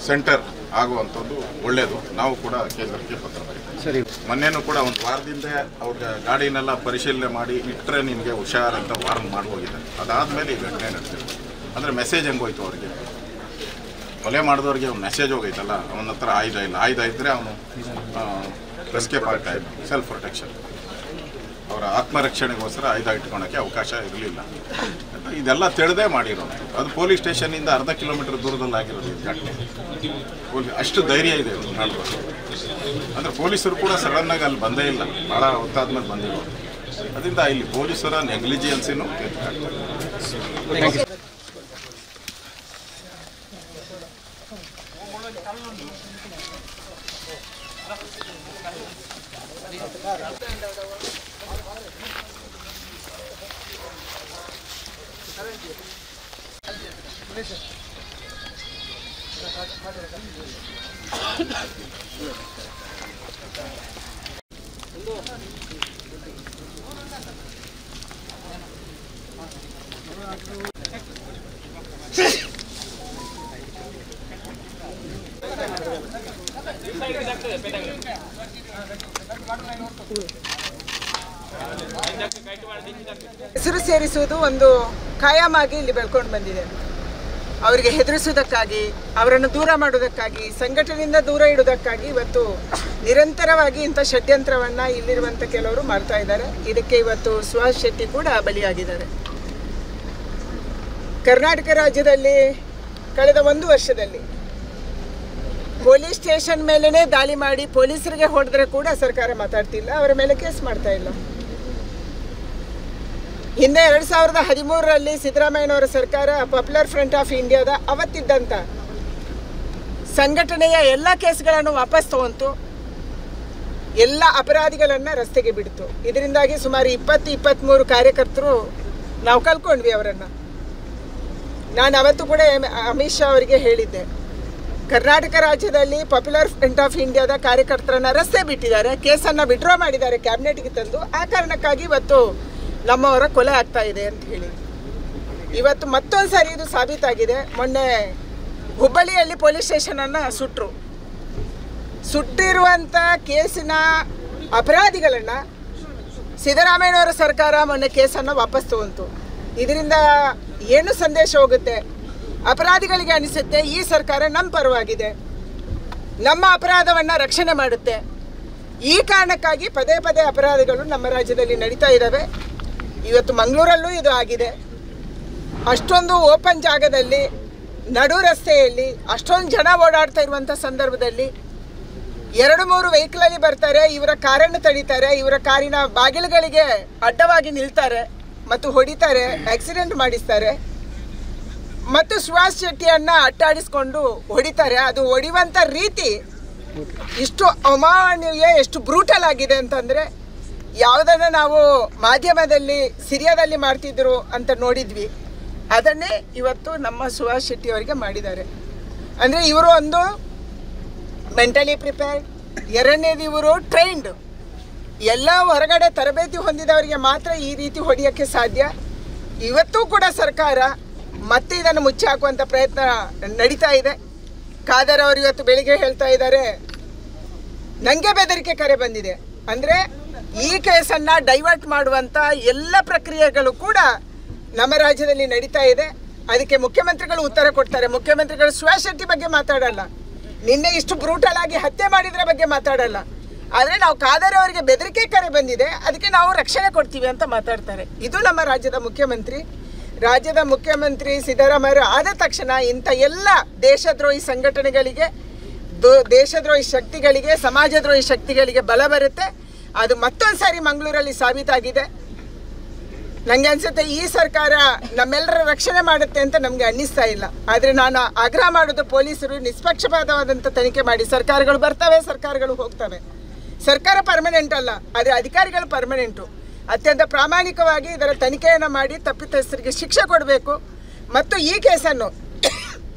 ಸೆಂಟರ್ ಆಗುವಂಥದ್ದು ಒಳ್ಳೆಯದು. ನಾವು ಕೂಡ ಕೇಂದ್ರಕ್ಕೆ ಪತ್ರ ಬರೀತೀವಿ. ಮೊನ್ನೆನೂ ಕೂಡ ಒಂದು ವಾರದಿಂದ ಅವ್ರ ಗಾಡಿನೆಲ್ಲ ಪರಿಶೀಲನೆ ಮಾಡಿ ಇಟ್ಟರೆ ನಿಮಗೆ ಹುಷಾರಂತ ವಾರ್ನ್ ಮಾಡಿ ಹೋಗಿದ್ದಾರೆ. ಅದಾದಮೇಲೆ ಈ ಘಟನೆ ನಡೆಸಿದ್ರು. ಅಂದರೆ ಮೆಸೇಜ್ ಹೆಂಗೋಯ್ತು ಅವ್ರಿಗೆ, ಕೊಲೆ ಮಾಡಿದವ್ರಿಗೆ ಒಂದು ಮೆಸೇಜ್ ಹೋಗೈತಲ್ಲ, ಅವನ ಹತ್ರ ಆಯುಧ ಇಲ್ಲ. ಆಯುಧ ಇದ್ದರೆ ಅವನು ಎಸ್ಕೇಪ್ ಆಗ್ತಾ ಇದ್ದ. ಸೆಲ್ಫ್ ಪ್ರೊಟೆಕ್ಷನ್, ಅವರ ಆತ್ಮರಕ್ಷಣೆಗೋಸ್ಕರ ಆಯುಧ ಇಟ್ಕೊಳಕ್ಕೆ ಅವಕಾಶ ಇರಲಿಲ್ಲ. ಇದೆಲ್ಲ ತಿಳಿದೇ ಮಾಡಿರೋದು. ಅದು ಪೊಲೀಸ್ ಸ್ಟೇಷನ್ನಿಂದ ಅರ್ಧ ಕಿಲೋಮೀಟರ್ ದೂರದಲ್ಲಿ ಆಗಿರೋದು ಈ ಘಟನೆ. ಅಷ್ಟು ಧೈರ್ಯ ಇದೆ ನಡೆದು. ಅಂದರೆ ಪೊಲೀಸರು ಕೂಡ ಸಡನ್ನಾಗಿ ಅಲ್ಲಿ ಬಂದೇ ಇಲ್ಲ, ಭಾಳ ಹೊತ್ತಾದ್ಮೇಲೆ ಬಂದಿರೋದು. ಅದರಿಂದ ಇಲ್ಲಿ ಪೊಲೀಸರ ನೆಗ್ಲಿಜಿಯನ್ಸಿನೂ ಹೆಸರು ಸೇರಿಸುವುದು ಒಂದು ಕಾಯಮಾಗಿ ಇಲ್ಲಿ ಬೆಳ್ಕೊಂಡು ಬಂದಿದೆ. ಅವರಿಗೆ ಹೆದರಿಸುವುದಕ್ಕಾಗಿ, ಅವರನ್ನು ದೂರ ಮಾಡುವುದಕ್ಕಾಗಿ, ಸಂಘಟನೆಯಿಂದ ದೂರ ಇಡುವುದಕ್ಕಾಗಿ ಇವತ್ತು ನಿರಂತರವಾಗಿ ಇಂಥ ಷಡ್ಯಂತ್ರವನ್ನು ಇಲ್ಲಿರುವಂಥ ಕೆಲವರು ಮಾಡ್ತಾ ಇದ್ದಾರೆ. ಇದಕ್ಕೆ ಇವತ್ತು ಸುಹಾಸ್ ಶೆಟ್ಟಿ ಕೂಡ ಬಲಿಯಾಗಿದ್ದಾರೆ. ಕರ್ನಾಟಕ ರಾಜ್ಯದಲ್ಲಿ ಕಳೆದ 1 ವರ್ಷದಲ್ಲಿ ಪೊಲೀಸ್ ಸ್ಟೇಷನ್ ಮೇಲೇ ದಾಳಿ ಮಾಡಿ ಪೊಲೀಸರಿಗೆ ಹೊಡೆದ್ರೆ ಕೂಡ ಸರ್ಕಾರ ಮಾತಾಡ್ತಿಲ್ಲ, ಅವರ ಮೇಲೆ ಕೇಸ್ ಮಾಡ್ತಾ ಇಲ್ಲ. ಹಿಂದೆ 2013ರಲ್ಲಿ ಸಿದ್ದರಾಮಯ್ಯನವರ ಸರ್ಕಾರ ಪಾಪ್ಯುಲರ್ ಫ್ರಂಟ್ ಆಫ್ ಇಂಡಿಯಾದ ಅವತ್ತಿದ್ದಂಥ ಸಂಘಟನೆಯ ಎಲ್ಲ ಕೇಸ್ಗಳನ್ನು ವಾಪಸ್ ತಗೊಂತು, ಎಲ್ಲ ಅಪರಾಧಿಗಳನ್ನು ರಸ್ತೆಗೆ ಬಿಡ್ತು. ಇದರಿಂದಾಗಿ ಸುಮಾರು 20-23 ಕಾರ್ಯಕರ್ತರು ನಾವು ಕಳ್ಕೊಂಡ್ವಿ ಅವರನ್ನು. ನಾನು ಅವತ್ತು ಕೂಡ ಅಮಿತ್ ಶಾ ಅವರಿಗೆ ಹೇಳಿದ್ದೆ, ಕರ್ನಾಟಕ ರಾಜ್ಯದಲ್ಲಿ ಪಾಪ್ಯುಲರ್ ಫ್ರಂಟ್ ಆಫ್ ಇಂಡಿಯಾದ ಕಾರ್ಯಕರ್ತರನ್ನು ರಸ್ತೆ ಬಿಟ್ಟಿದ್ದಾರೆ, ಕೇಸನ್ನು ವಿಡ್ರಾ ಮಾಡಿದ್ದಾರೆ ಕ್ಯಾಬಿನೆಟ್ಗೆ ತಂದು. ಆ ಕಾರಣಕ್ಕಾಗಿ ಇವತ್ತು ನಮ್ಮವರ ಕೊಲೆ ಆಗ್ತಾ ಇದೆ ಅಂತ ಹೇಳಿ ಇವತ್ತು ಮತ್ತೊಂದು ಸಾರಿ ಇದು ಸಾಬೀತಾಗಿದೆ. ಮೊನ್ನೆ ಹುಬ್ಬಳ್ಳಿಯಲ್ಲಿ ಪೊಲೀಸ್ ಸ್ಟೇಷನನ್ನು ಸುಟ್ಟಿರುವಂಥ ಕೇಸಿನ ಅಪರಾಧಿಗಳನ್ನು ಸಿದ್ದರಾಮಯ್ಯನವರ ಸರ್ಕಾರ ಮೊನ್ನೆ ಕೇಸನ್ನು ವಾಪಸ್ ತಗೊಂತು. ಇದರಿಂದ ಏನು ಸಂದೇಶ ಹೋಗುತ್ತೆ? ಅಪರಾಧಿಗಳಿಗೆ ಅನಿಸುತ್ತೆ ಈ ಸರ್ಕಾರ ನಮ್ಮ ಪರವಾಗಿದೆ, ನಮ್ಮ ಅಪರಾಧವನ್ನು ರಕ್ಷಣೆ ಮಾಡುತ್ತೆ. ಈ ಕಾರಣಕ್ಕಾಗಿ ಪದೇ ಪದೇ ಅಪರಾಧಗಳು ನಮ್ಮ ರಾಜ್ಯದಲ್ಲಿ ನಡೀತಾ ಇದ್ದಾವೆ. ಇವತ್ತು ಮಂಗಳೂರಲ್ಲೂ ಇದು ಆಗಿದೆ. ಅಷ್ಟೊಂದು ಓಪನ್ ಜಾಗದಲ್ಲಿ, ನಡು ರಸ್ತೆಯಲ್ಲಿ ಅಷ್ಟೊಂದು ಜನ ಓಡಾಡ್ತಾ ಇರುವಂಥ ಸಂದರ್ಭದಲ್ಲಿ 2-3 ವೆಹಿಕಲಲ್ಲಿ ಬರ್ತಾರೆ, ಇವರ ಕಾರನ್ನು ತಡೀತಾರೆ, ಇವರ ಕಾರಿನ ಬಾಗಿಲುಗಳಿಗೆ ಅಡ್ಡವಾಗಿ ನಿಲ್ತಾರೆ ಮತ್ತು ಹೊಡಿತಾರೆ, ಆಕ್ಸಿಡೆಂಟ್ ಮಾಡಿಸ್ತಾರೆ ಮತ್ತು ಸುಹಾಸ್ ಶೆಟ್ಟಿಯನ್ನು ಅಟ್ಟಾಡಿಸ್ಕೊಂಡು ಹೊಡಿತಾರೆ. ಅದು ಹೊಡಿಯುವಂಥ ರೀತಿ ಇಷ್ಟು ಅಮಾನವೀಯ, ಎಷ್ಟು ಬ್ರೂಟಲ್ ಆಗಿದೆ ಅಂತಂದರೆ, ಯಾವುದನ್ನು ನಾವು ಮಾಧ್ಯಮದಲ್ಲಿ ಸಿರಿಯಾದಲ್ಲಿ ಮಾಡ್ತಿದ್ರು ಅಂತ ನೋಡಿದ್ವಿ, ಅದನ್ನೇ ಇವತ್ತು ನಮ್ಮ ಸುಹಾಸ್ ಶೆಟ್ಟಿ ಅವರಿಗೆ ಮಾಡಿದ್ದಾರೆ. ಅಂದರೆ ಇವರು ಒಂದು ಮೆಂಟಲಿ ಪ್ರಿಪೇರ್ಡ್, ಎರಡನೇದು ಇವರು ಟ್ರೈನ್ಡ್. ಎಲ್ಲ ಹೊರಗಡೆ ತರಬೇತಿ ಹೊಂದಿದವರಿಗೆ ಮಾತ್ರ ಈ ರೀತಿ ಹೊಡೆಯೋಕ್ಕೆ ಸಾಧ್ಯ. ಇವತ್ತೂ ಕೂಡ ಸರ್ಕಾರ ಮತ್ತೆ ಇದನ್ನು ಮುಚ್ಚಿ ಹಾಕುವಂಥ ಪ್ರಯತ್ನ ನಡೀತಾ ಇದೆ. ಖಾದರ್ ಅವರು ಇವತ್ತು ಬೆಳಿಗ್ಗೆ ಹೇಳ್ತಾ ಇದ್ದಾರೆ, ನನಗೆ ಬೆದರಿಕೆ ಕರೆ ಬಂದಿದೆ. ಅಂದರೆ ಈ ಕೇಸನ್ನು ಡೈವರ್ಟ್ ಮಾಡುವಂಥ ಎಲ್ಲ ಪ್ರಕ್ರಿಯೆಗಳು ಕೂಡ ನಮ್ಮ ರಾಜ್ಯದಲ್ಲಿ ನಡೀತಾ ಇದೆ. ಅದಕ್ಕೆ ಮುಖ್ಯಮಂತ್ರಿಗಳು ಉತ್ತರ ಕೊಡ್ತಾರೆ. ಮುಖ್ಯಮಂತ್ರಿಗಳು ಸುಹಾಸ್ ಶೆಟ್ಟಿ ಬಗ್ಗೆ ಮಾತಾಡಲ್ಲ, ನಿನ್ನೆ ಇಷ್ಟು ಬ್ರೂಟಲ್ ಆಗಿ ಹತ್ಯೆ ಮಾಡಿದ್ರ ಬಗ್ಗೆ ಮಾತಾಡಲ್ಲ. ಆದರೆ ನಾವು ಖಾದರ್ ಅವರಿಗೆ ಬೆದರಿಕೆ ಕರೆ ಬಂದಿದೆ, ಅದಕ್ಕೆ ನಾವು ರಕ್ಷಣೆ ಕೊಡ್ತೀವಿ ಅಂತ ಮಾತಾಡ್ತಾರೆ. ಇದು ನಮ್ಮ ರಾಜ್ಯದ ಮುಖ್ಯಮಂತ್ರಿ ಸಿದ್ದರಾಮಯ್ಯ ಆದ ತಕ್ಷಣ ಇಂಥ ಎಲ್ಲ ದೇಶದ್ರೋಹಿ ಸಂಘಟನೆಗಳಿಗೆ, ದೇಶದ್ರೋಹಿ ಶಕ್ತಿಗಳಿಗೆ, ಸಮಾಜದ್ರೋಹಿ ಶಕ್ತಿಗಳಿಗೆ ಬಲ ಬರುತ್ತೆ. ಅದು ಮತ್ತೊಂದು ಸಾರಿ ಮಂಗಳೂರಲ್ಲಿ ಸಾಬೀತಾಗಿದೆ. ನನಗೆ ಅನಿಸುತ್ತೆ ಈ ಸರ್ಕಾರ ನಮ್ಮೆಲ್ಲರ ರಕ್ಷಣೆ ಮಾಡುತ್ತೆ ಅಂತ ನಮಗೆ ಅನ್ನಿಸ್ತಾ ಇಲ್ಲ. ಆದರೆ ನಾನು ಆಗ್ರಹ ಮಾಡೋದು, ಪೊಲೀಸರು ನಿಷ್ಪಕ್ಷಪಾತವಾದಂಥ ತನಿಖೆ ಮಾಡಿ. ಸರ್ಕಾರಗಳು ಬರ್ತವೆ, ಸರ್ಕಾರಗಳು ಹೋಗ್ತವೆ. ಸರ್ಕಾರ ಪರ್ಮನೆಂಟ್ ಅಲ್ಲ, ಆದರೆ ಅಧಿಕಾರಿಗಳು ಪರ್ಮನೆಂಟು. ಅತ್ಯಂತ ಪ್ರಾಮಾಣಿಕವಾಗಿ ಇದರ ತನಿಖೆಯನ್ನು ಮಾಡಿ ತಪ್ಪಿತಸ್ಥರಿಗೆ ಶಿಕ್ಷೆ ಕೊಡಬೇಕು. ಮತ್ತು ಈ ಕೇಸನ್ನು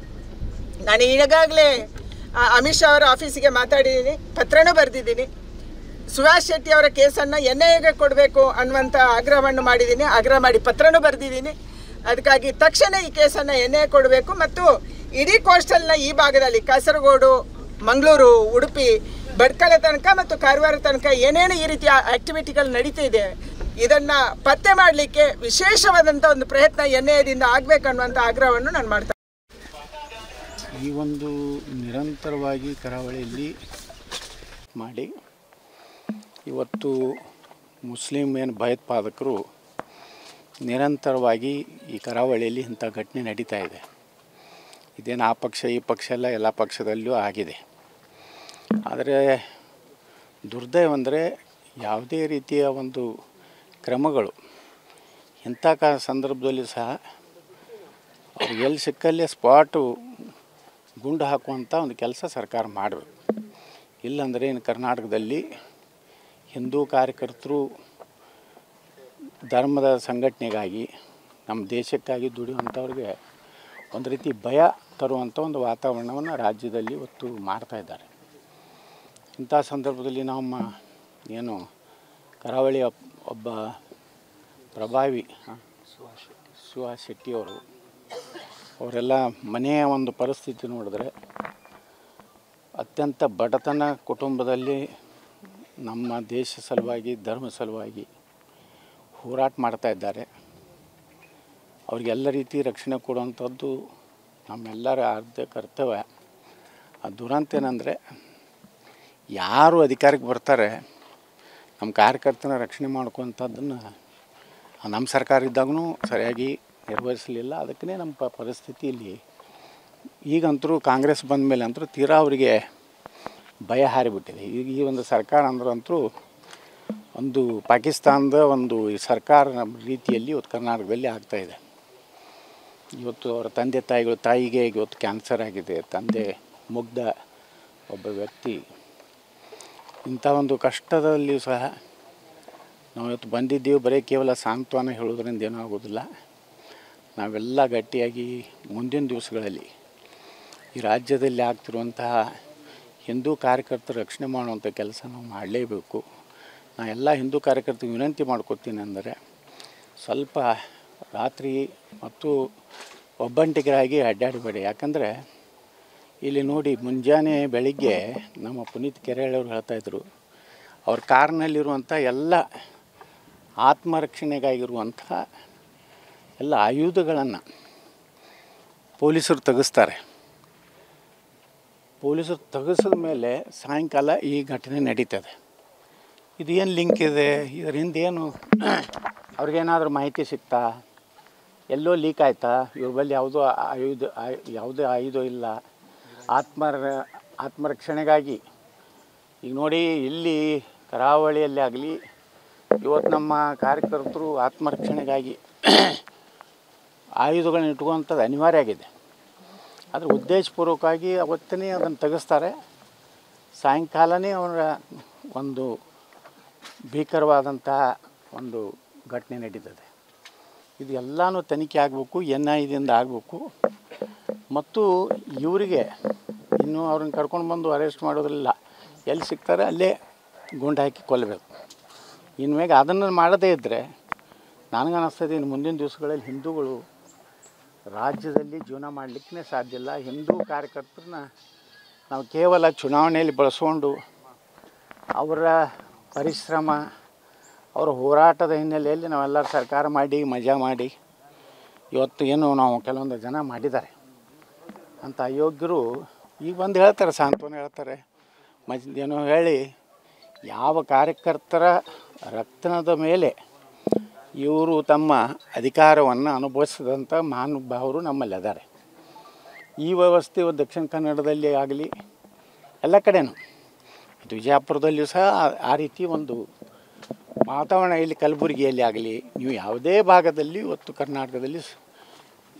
ನಾನು ಈಗಾಗಲೇ ಅಮಿತ್ ಶಾ ಅವರ ಆಫೀಸಿಗೆ ಮಾತಾಡಿದ್ದೀನಿ, ಪತ್ರನೂ ಬರೆದಿದ್ದೀನಿ. ಸುಹಾಸ್ ಶೆಟ್ಟಿ ಅವರ ಕೇಸನ್ನು NIAಗೆ ಕೊಡಬೇಕು ಅನ್ನುವಂಥ ಆಗ್ರಹವನ್ನು ಮಾಡಿದ್ದೀನಿ, ಆಗ್ರಹ ಮಾಡಿ ಪತ್ರನೂ ಬರೆದಿದ್ದೀನಿ. ಅದಕ್ಕಾಗಿ ತಕ್ಷಣ ಈ ಕೇಸನ್ನು NIA ಕೊಡಬೇಕು. ಮತ್ತು ಇಡೀ ಕೋಸ್ಟಲ್ನ ಈ ಭಾಗದಲ್ಲಿ ಕಾಸರಗೋಡು, ಮಂಗಳೂರು, ಉಡುಪಿ, ಬಡ್ಕಲೆ ತನಕ ಮತ್ತು ಕಾರವಾರ ತನಕ ಏನೇನು ಈ ರೀತಿಯ ಆಕ್ಟಿವಿಟಿಗಳು ನಡೀತಿದೆ, ಇದನ್ನು ಪತ್ತೆ ಮಾಡಲಿಕ್ಕೆ ವಿಶೇಷವಾದಂಥ ಒಂದು ಪ್ರಯತ್ನ NIAದಿಂದ ಆಗಬೇಕನ್ನುವಂಥ ಆಗ್ರಹವನ್ನು ನಾನು ಮಾಡ್ತಾ. ಈ ಒಂದು ನಿರಂತರವಾಗಿ ಕರಾವಳಿಯಲ್ಲಿ ಮಾಡಿ ಇವತ್ತು ಮುಸ್ಲಿಂ ಏನು ಭಯೋತ್ಪಾದಕರು ನಿರಂತರವಾಗಿ ಈ ಕರಾವಳಿಯಲ್ಲಿ ಇಂಥ ಘಟನೆ ನಡೀತಾ ಇದೆ. ಇದೇನು ಆ ಪಕ್ಷ ಈ ಪಕ್ಷ ಎಲ್ಲ ಪಕ್ಷದಲ್ಲೂ ಆಗಿದೆ. ಆದರೆ ದುರ್ದೈವ ಅಂದರೆ ಯಾವುದೇ ರೀತಿಯ ಒಂದು ಕ್ರಮಗಳು ಇಂಥ ಸಂದರ್ಭದಲ್ಲಿ ಸಹ ಅವ್ರಿಗೆ ಎಲ್ಲಿ ಸಿಕ್ಕಲ್ಲೇ ಸ್ಪಾಟು ಗುಂಡು ಹಾಕುವಂಥ ಒಂದು ಕೆಲಸ ಸರ್ಕಾರ ಮಾಡಬೇಕು. ಇಲ್ಲಾಂದರೆ ಇನ್ನು ಕರ್ನಾಟಕದಲ್ಲಿ ಹಿಂದೂ ಕಾರ್ಯಕರ್ತರು ಧರ್ಮದ ಸಂಘಟನೆಗಾಗಿ, ನಮ್ಮ ದೇಶಕ್ಕಾಗಿ ದುಡಿಯುವಂಥವ್ರಿಗೆ ಒಂದು ರೀತಿ ಭಯ ತರುವಂಥ ಒಂದು ವಾತಾವರಣವನ್ನು ರಾಜ್ಯದಲ್ಲಿ ಇವತ್ತು ಮಾಡ್ತಾಯಿದ್ದಾರೆ. ಇಂಥ ಸಂದರ್ಭದಲ್ಲಿ ನಮ್ಮ ಏನು ಕರಾವಳಿಯ ಒಬ್ಬ ಪ್ರಭಾವಿ ಸುಹಾಸ್ ಶೆಟ್ಟಿಯವರು, ಅವರೆಲ್ಲ ಮನೆಯ ಒಂದು ಪರಿಸ್ಥಿತಿ ನೋಡಿದ್ರೆ ಅತ್ಯಂತ ಬಡತನ ಕುಟುಂಬದಲ್ಲಿ ನಮ್ಮ ದೇಶ ಸಲುವಾಗಿ, ಧರ್ಮ ಸಲುವಾಗಿ ಹೋರಾಟ ಮಾಡ್ತಾ ಇದ್ದಾರೆ. ಅವ್ರಿಗೆಲ್ಲ ರೀತಿ ರಕ್ಷಣೆ ಕೊಡುವಂಥದ್ದು ನಮ್ಮೆಲ್ಲರ ಆದ್ಯ ಕರ್ತವ್ಯ. ಆ ದುರಂತ ಏನಂದರೆ, ಯಾರು ಅಧಿಕಾರಕ್ಕೆ ಬರ್ತಾರೆ ನಮ್ಮ ಕಾರ್ಯಕರ್ತನ ರಕ್ಷಣೆ ಮಾಡ್ಕೊವಂಥದ್ದನ್ನು ನಮ್ಮ ಸರ್ಕಾರ ಇದ್ದಾಗೂ ಸರಿಯಾಗಿ ನಿರ್ವಹಿಸಲಿಲ್ಲ. ಅದಕ್ಕೇ ನಮ್ಮ ಪರಿಸ್ಥಿತಿ ಇಲ್ಲಿ ಈಗಂತರೂ ಕಾಂಗ್ರೆಸ್ ಬಂದ ಮೇಲೆ ಅಂತರೂ ತೀರಾ ಅವರಿಗೆ ಭಯ ಹಾರಿಬಿಟ್ಟಿದೆ. ಈಗ ಈ ಒಂದು ಸರ್ಕಾರ ಅಂದ್ರಂತರೂ ಒಂದು ಪಾಕಿಸ್ತಾನದ ಒಂದು ಈ ಸರ್ಕಾರ ರೀತಿಯಲ್ಲಿ ಇವತ್ತು ಕರ್ನಾಟಕದಲ್ಲಿ ಆಗ್ತಾಯಿದೆ. ಇವತ್ತು ಅವರ ತಂದೆ ತಾಯಿಗೆ ಇವತ್ತು ಕ್ಯಾನ್ಸರ್ ಆಗಿದೆ, ತಂದೆ ಮುಗ್ಧ ಒಬ್ಬ ವ್ಯಕ್ತಿ. ಇಂಥ ಒಂದು ಕಷ್ಟದಲ್ಲಿ ಸಹ ನಾವು ಇವತ್ತು ಬಂದಿದ್ದೀವಿ. ಬರೀ ಕೇವಲ ಸಾಂತ್ವನ ಹೇಳೋದ್ರಿಂದ ಏನೂ ಆಗೋದಿಲ್ಲ. ನಾವೆಲ್ಲ ಗಟ್ಟಿಯಾಗಿ ಮುಂದಿನ ದಿವಸಗಳಲ್ಲಿ ಈ ರಾಜ್ಯದಲ್ಲಿ ಆಗ್ತಿರುವಂತಹ ಹಿಂದೂ ಕಾರ್ಯಕರ್ತರ ರಕ್ಷಣೆ ಮಾಡುವಂಥ ಕೆಲಸ ನಾವು ಮಾಡಲೇಬೇಕು. ನಾನು ಎಲ್ಲ ಹಿಂದೂ ಕಾರ್ಯಕರ್ತರಿಗೆ ವಿನಂತಿ ಮಾಡ್ಕೊತೀನಿ ಅಂದರೆ, ಸ್ವಲ್ಪ ರಾತ್ರಿ ಮತ್ತು ಒಬ್ಬಂಟಿಗರಾಗಿ ಅಡ್ಡಾಡಬೇಡಿ. ಯಾಕಂದರೆ ಇಲ್ಲಿ ನೋಡಿ, ಮುಂಜಾನೆ ಬೆಳಿಗ್ಗೆ ನಮ್ಮ ಪುನೀತ್ ಕೆರೆಯವರು ಹೇಳ್ತಾಯಿದ್ರು, ಅವ್ರ ಕಾರ್ನಲ್ಲಿರುವಂಥ ಎಲ್ಲ ಆತ್ಮರಕ್ಷಣೆಗಾಗಿರುವಂಥ ಎಲ್ಲ ಆಯುಧಗಳನ್ನು ಪೊಲೀಸರು ತೆಗೆಸ್ತಾರೆ. ಪೊಲೀಸರು ತೆಗೆಸಿದ ಮೇಲೆ ಸಾಯಂಕಾಲ ಈ ಘಟನೆ ನಡೀತದೆ. ಇದು ಏನು ಲಿಂಕ್ ಇದೆ, ಇದರಿಂದ ಏನು ಅವ್ರಿಗೇನಾದರೂ ಮಾಹಿತಿ ಸಿಗ್ತಾ, ಎಲ್ಲೋ ಲೀಕ್ ಆಯಿತಾ, ಇವ್ರ ಬಳಿ ಯಾವುದೇ ಆಯುಧ ಇಲ್ಲ, ಆತ್ಮರಕ್ಷಣೆಗಾಗಿ. ಈಗ ನೋಡಿ, ಇಲ್ಲಿ ಕರಾವಳಿಯಲ್ಲಿ ಆಗಲಿ ಇವತ್ತು ನಮ್ಮ ಕಾರ್ಯಕರ್ತರು ಆತ್ಮರಕ್ಷಣೆಗಾಗಿ ಆಯುಧಗಳನ್ನ ಇಟ್ಕೊಳ್ಳುವಂಥದ್ದು ಅನಿವಾರ್ಯ ಆಗಿದೆ. ಆದರೆ ಉದ್ದೇಶಪೂರ್ವಕವಾಗಿ ಅವತ್ತೇ ಅದನ್ನು ತೆಗೆಸ್ತಾರೆ. ಸಾಯಂಕಾಲನೇ ಅವರ ಒಂದು ಭೀಕರವಾದಂತಹ ಒಂದು ಘಟನೆ ನಡೀತದೆ. ಇದು ಎಲ್ಲನೂ ತನಿಖೆ ಆಗಬೇಕು, NIAದಿಂದ ಆಗಬೇಕು. ಮತ್ತು ಇವರಿಗೆ ಇನ್ನೂ ಅವ್ರನ್ನ ಕರ್ಕೊಂಡು ಬಂದು ಅರೆಸ್ಟ್ ಮಾಡೋದ್ರಿಲ್ಲ, ಎಲ್ಲಿ ಸಿಗ್ತಾರೆ ಅಲ್ಲೇ ಗುಂಡು ಹಾಕಿ ಕೊಲ್ಲಬೇಕು. ಇನ್ಮೇಲೆ ಅದನ್ನು ಮಾಡದೇ ಇದ್ದರೆ ನನಗನ್ನಿಸ್ತದೆ, ಇನ್ನು ಮುಂದಿನ ದಿವಸಗಳಲ್ಲಿ ಹಿಂದೂಗಳು ರಾಜ್ಯದಲ್ಲಿ ಜೀವನ ಮಾಡಲಿಕ್ಕೆ ಸಾಧ್ಯ ಇಲ್ಲ. ಹಿಂದೂ ಕಾರ್ಯಕರ್ತರನ್ನ ನಾವು ಕೇವಲ ಚುನಾವಣೆಯಲ್ಲಿ ಬಳಸ್ಕೊಂಡು ಅವರ ಪರಿಶ್ರಮ, ಅವರ ಹೋರಾಟದ ಹಿನ್ನೆಲೆಯಲ್ಲಿ ನಾವೆಲ್ಲರೂ ಸರ್ಕಾರ ಮಾಡಿ ಮಜಾ ಮಾಡಿ ಇವತ್ತು ಏನು ನಾವು ಕೆಲವೊಂದು ಜನ ಮಾಡಿದ್ದಾರೆ ಅಂತ ಅಯೋಗ್ಯರು ಈಗ ಬಂದು ಹೇಳ್ತಾರೆ, ಸಾಂತ್ವನ ಹೇಳ್ತಾರೆ, ಏನೋ ಹೇಳಿ ಯಾವ ಕಾರ್ಯಕರ್ತರ ರಕ್ತದ ಮೇಲೆ ಇವರು ತಮ್ಮ ಅಧಿಕಾರವನ್ನು ಅನುಭವಿಸಿದಂಥ ಮಹಾನುಭಾವರು ನಮ್ಮಲ್ಲಿ ಅದ್ದಾರೆ. ಈ ವ್ಯವಸ್ಥೆ ದಕ್ಷಿಣ ಕನ್ನಡದಲ್ಲಿ ಆಗಲಿ ಎಲ್ಲ ಕಡೆನೂ, ಇದು ವಿಜಯಪುರದಲ್ಲಿಯೂ ಸಹ ಆ ರೀತಿ ಒಂದು ವಾತಾವರಣ, ಇಲ್ಲಿ ಕಲಬುರಗಿಯಲ್ಲಿ ಆಗಲಿ, ನೀವು ಯಾವುದೇ ಭಾಗದಲ್ಲಿ ಇವತ್ತು ಕರ್ನಾಟಕದಲ್ಲಿ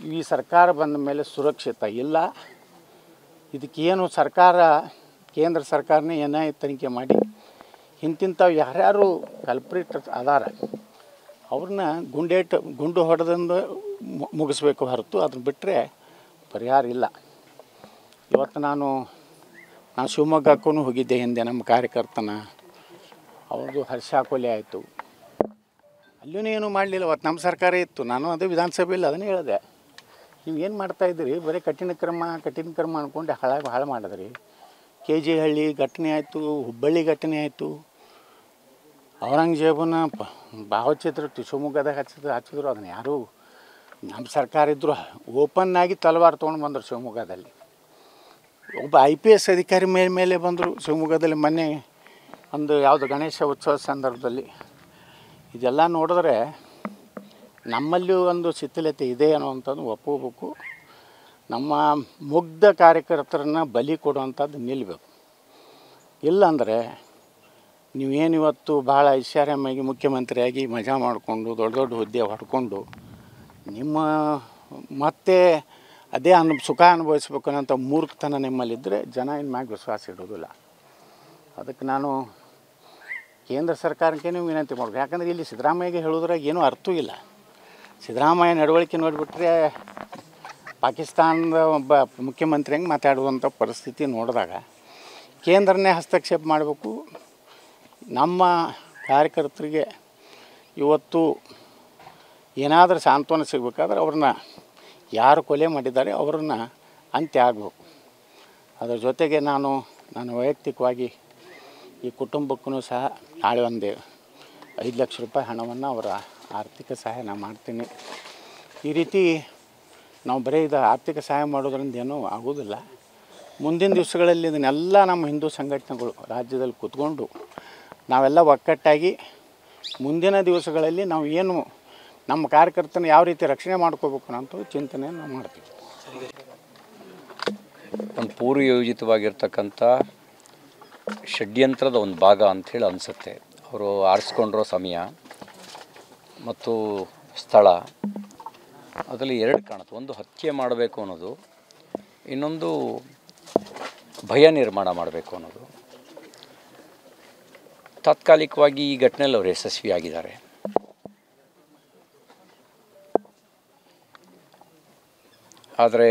ಈ ಸರ್ಕಾರ ಬಂದ ಮೇಲೆ ಸುರಕ್ಷಿತ ಇಲ್ಲ. ಇದಕ್ಕೇನು ಸರ್ಕಾರ, ಕೇಂದ್ರ ಸರ್ಕಾರನೇ NIA ತನಿಖೆ ಮಾಡಿ ಇಂತಿಂಥವು ಯಾರ್ಯಾರು ಕಲ್ಪ್ರಿಟ್ ಅದಾರ ಅವ್ರನ್ನ ಗುಂಡು ಹೊಡೆದಿಂದ ಮುಗಿಸ್ಬೇಕು ಹೊರತು ಅದನ್ನು ಬಿಟ್ಟರೆ ಪರಿಹಾರ ಇಲ್ಲ. ಇವತ್ತು ನಾನು ಶಿವಮೊಗ್ಗಕ್ಕೂ ಹೋಗಿದ್ದೆ ಹಿಂದೆ, ನಮ್ಮ ಕಾರ್ಯಕರ್ತನ ಅವ್ರದ್ದು ಹರ್ಷ ಕೊಲೆ ಆಯಿತು. ಅಲ್ಲೂ ಏನೂ ಮಾಡಲಿಲ್ಲ. ಅವತ್ತು ನಮ್ಮ ಸರ್ಕಾರ ಇತ್ತು, ನಾನು ಅದು ವಿಧಾನಸಭೆಯಲ್ಲಿ ಅದನ್ನೇ ಹೇಳಿದೆ, ನೀವು ಏನು ಮಾಡ್ತಾಯಿದ್ದೀರಿ, ಬರೀ ಕಠಿಣ ಕ್ರಮ ಅಂದ್ಕೊಂಡು ಹಾಳು ಮಾಡಿದ್ರಿ. KG ಹಳ್ಳಿ ಘಟನೆ ಆಯಿತು, ಹುಬ್ಬಳ್ಳಿ ಘಟನೆ ಆಯಿತು, ಔರಂಗಜೇಬನ ಭಾವಚಿತ್ರ ಶಿವಮೊಗ್ಗದಾಗ ಹಚ್ಚಿದ್ರು. ಅದನ್ನು ಯಾರು ನಮ್ಮ ಸರ್ಕಾರ ಇದ್ದರು ಓಪನ್ನಾಗಿ ತಲವಾರು ತೊಗೊಂಡು ಬಂದರು ಶಿವಮೊಗ್ಗದಲ್ಲಿ. ಒಬ್ಬ IPS ಅಧಿಕಾರಿ ಮೇಲೆ ಬಂದರು ಶಿವಮೊಗ್ಗದಲ್ಲಿ ಮೊನ್ನೆ ಒಂದು ಯಾವುದು ಗಣೇಶ ಉತ್ಸವ ಸಂದರ್ಭದಲ್ಲಿ. ಇದೆಲ್ಲ ನೋಡಿದ್ರೆ ನಮ್ಮಲ್ಲಿಯೂ ಒಂದು ಶಿಥಿಲತೆ ಇದೆ ಅನ್ನೋವಂಥದ್ದು ಒಪ್ಪಬೇಕು. ನಮ್ಮ ಮುಗ್ಧ ಕಾರ್ಯಕರ್ತರನ್ನು ಬಲಿ ಕೊಡುವಂಥದ್ದು ನಿಲ್ಲಬೇಕು. ಇಲ್ಲಾಂದರೆ ನೀವೇನಿವತ್ತು ಭಾಳ ಐಷಾರಾಮಾಗಿ ಮುಖ್ಯಮಂತ್ರಿಯಾಗಿ ಮಜಾ ಮಾಡಿಕೊಂಡು ದೊಡ್ಡ ಹುದ್ದೆ ಹೊಡ್ಕೊಂಡು ನಿಮ್ಮ ಮತ್ತೆ ಅದೇ ಸುಖ ಅನುಭವಿಸ್ಬೇಕು ಅನ್ನೋಂಥ ಮೂರ್ಖತನ ನಿಮ್ಮಲ್ಲಿದ್ದರೆ ಜನ ಇನ್ನು ಮ್ಯಾಗ ವಿಶ್ವಾಸ ಇಡೋದಿಲ್ಲ. ಅದಕ್ಕೆ ನಾನು ಕೇಂದ್ರ ಸರ್ಕಾರಕ್ಕೆ ವಿನಂತಿ ಮಾಡಬೇಕು. ಯಾಕಂದರೆ ಇಲ್ಲಿ ಸಿದ್ದರಾಮಯ್ಯಗೆ ಹೇಳೋದ್ರಾಗ ಏನೂ ಅರ್ಥವೂ ಇಲ್ಲ. ಸಿದ್ದರಾಮಯ್ಯ ನಡವಳಿಕೆ ನೋಡಿಬಿಟ್ರೆ ಪಾಕಿಸ್ತಾನದ ಒಬ್ಬ ಮುಖ್ಯಮಂತ್ರಿ ಹಂಗೆ ಮಾತಾಡುವಂಥ ಪರಿಸ್ಥಿತಿ ನೋಡಿದಾಗ ಕೇಂದ್ರನೇ ಹಸ್ತಕ್ಷೇಪ ಮಾಡಬೇಕು. ನಮ್ಮ ಕಾರ್ಯಕರ್ತರಿಗೆ ಇವತ್ತು ಏನಾದರೂ ಸಾಂತ್ವನ ಸಿಗಬೇಕಾದ್ರೆ ಅವ್ರನ್ನ ಯಾರು ಕೊಲೆ ಮಾಡಿದ್ದಾರೆ ಅವ್ರನ್ನ ಅಂತ್ಯ ಆಗಬೇಕು. ಅದರ ಜೊತೆಗೆ ನಾನು ವೈಯಕ್ತಿಕವಾಗಿ ಈ ಕುಟುಂಬಕ್ಕೂ ಸಹ ನಾಳೆ ಒಂದು 5 ಲಕ್ಷ ರೂಪಾಯಿ ಹಣವನ್ನು ಅವರ ಆರ್ಥಿಕ ಸಹಾಯ ನಾನು ಮಾಡ್ತೀನಿ. ಈ ರೀತಿ ನಾವು ಬರೀ ಇದು ಆರ್ಥಿಕ ಸಹಾಯ ಮಾಡೋದ್ರಿಂದ ಏನೂ ಆಗೋದಿಲ್ಲ. ಮುಂದಿನ ದಿವಸಗಳಲ್ಲಿ ಇದನ್ನೆಲ್ಲ ನಮ್ಮ ಹಿಂದೂ ಸಂಘಟನೆಗಳು ರಾಜ್ಯದಲ್ಲಿ ಕೂತ್ಕೊಂಡು ನಾವೆಲ್ಲ ಒಕ್ಕಟ್ಟಾಗಿ ಮುಂದಿನ ದಿವಸಗಳಲ್ಲಿ ನಾವು ಏನು ನಮ್ಮ ಕಾರ್ಯಕರ್ತನ ಯಾವ ರೀತಿ ರಕ್ಷಣೆ ಮಾಡ್ಕೋಬೇಕು ಅನ್ನೋ ಚಿಂತನೆಯನ್ನು ನಾವು ಮಾಡ್ತೀವಿ. ಒಂದು ಪೂರ್ವಯೋಜಿತವಾಗಿರ್ತಕ್ಕಂಥ ಷಡ್ಯಂತ್ರದ ಒಂದು ಭಾಗ ಅಂಥೇಳಿ ಅನಿಸುತ್ತೆ. ಅವರು ಆರಿಸ್ಕೊಂಡಿರೋ ಸಮಯ ಮತ್ತು ಸ್ಥಳ ಅದರಲ್ಲಿ 2 ಕಾಣುತ್ತೆ. ಒಂದು ಹತ್ಯೆ ಮಾಡಬೇಕು ಅನ್ನೋದು, ಇನ್ನೊಂದು ಭಯ ನಿರ್ಮಾಣ ಮಾಡಬೇಕು ಅನ್ನೋದು. ತಾತ್ಕಾಲಿಕವಾಗಿ ಈ ಘಟನೆಯಲ್ಲಿ ಅವರು ಯಶಸ್ವಿಯಾಗಿದ್ದಾರೆ. ಆದರೆ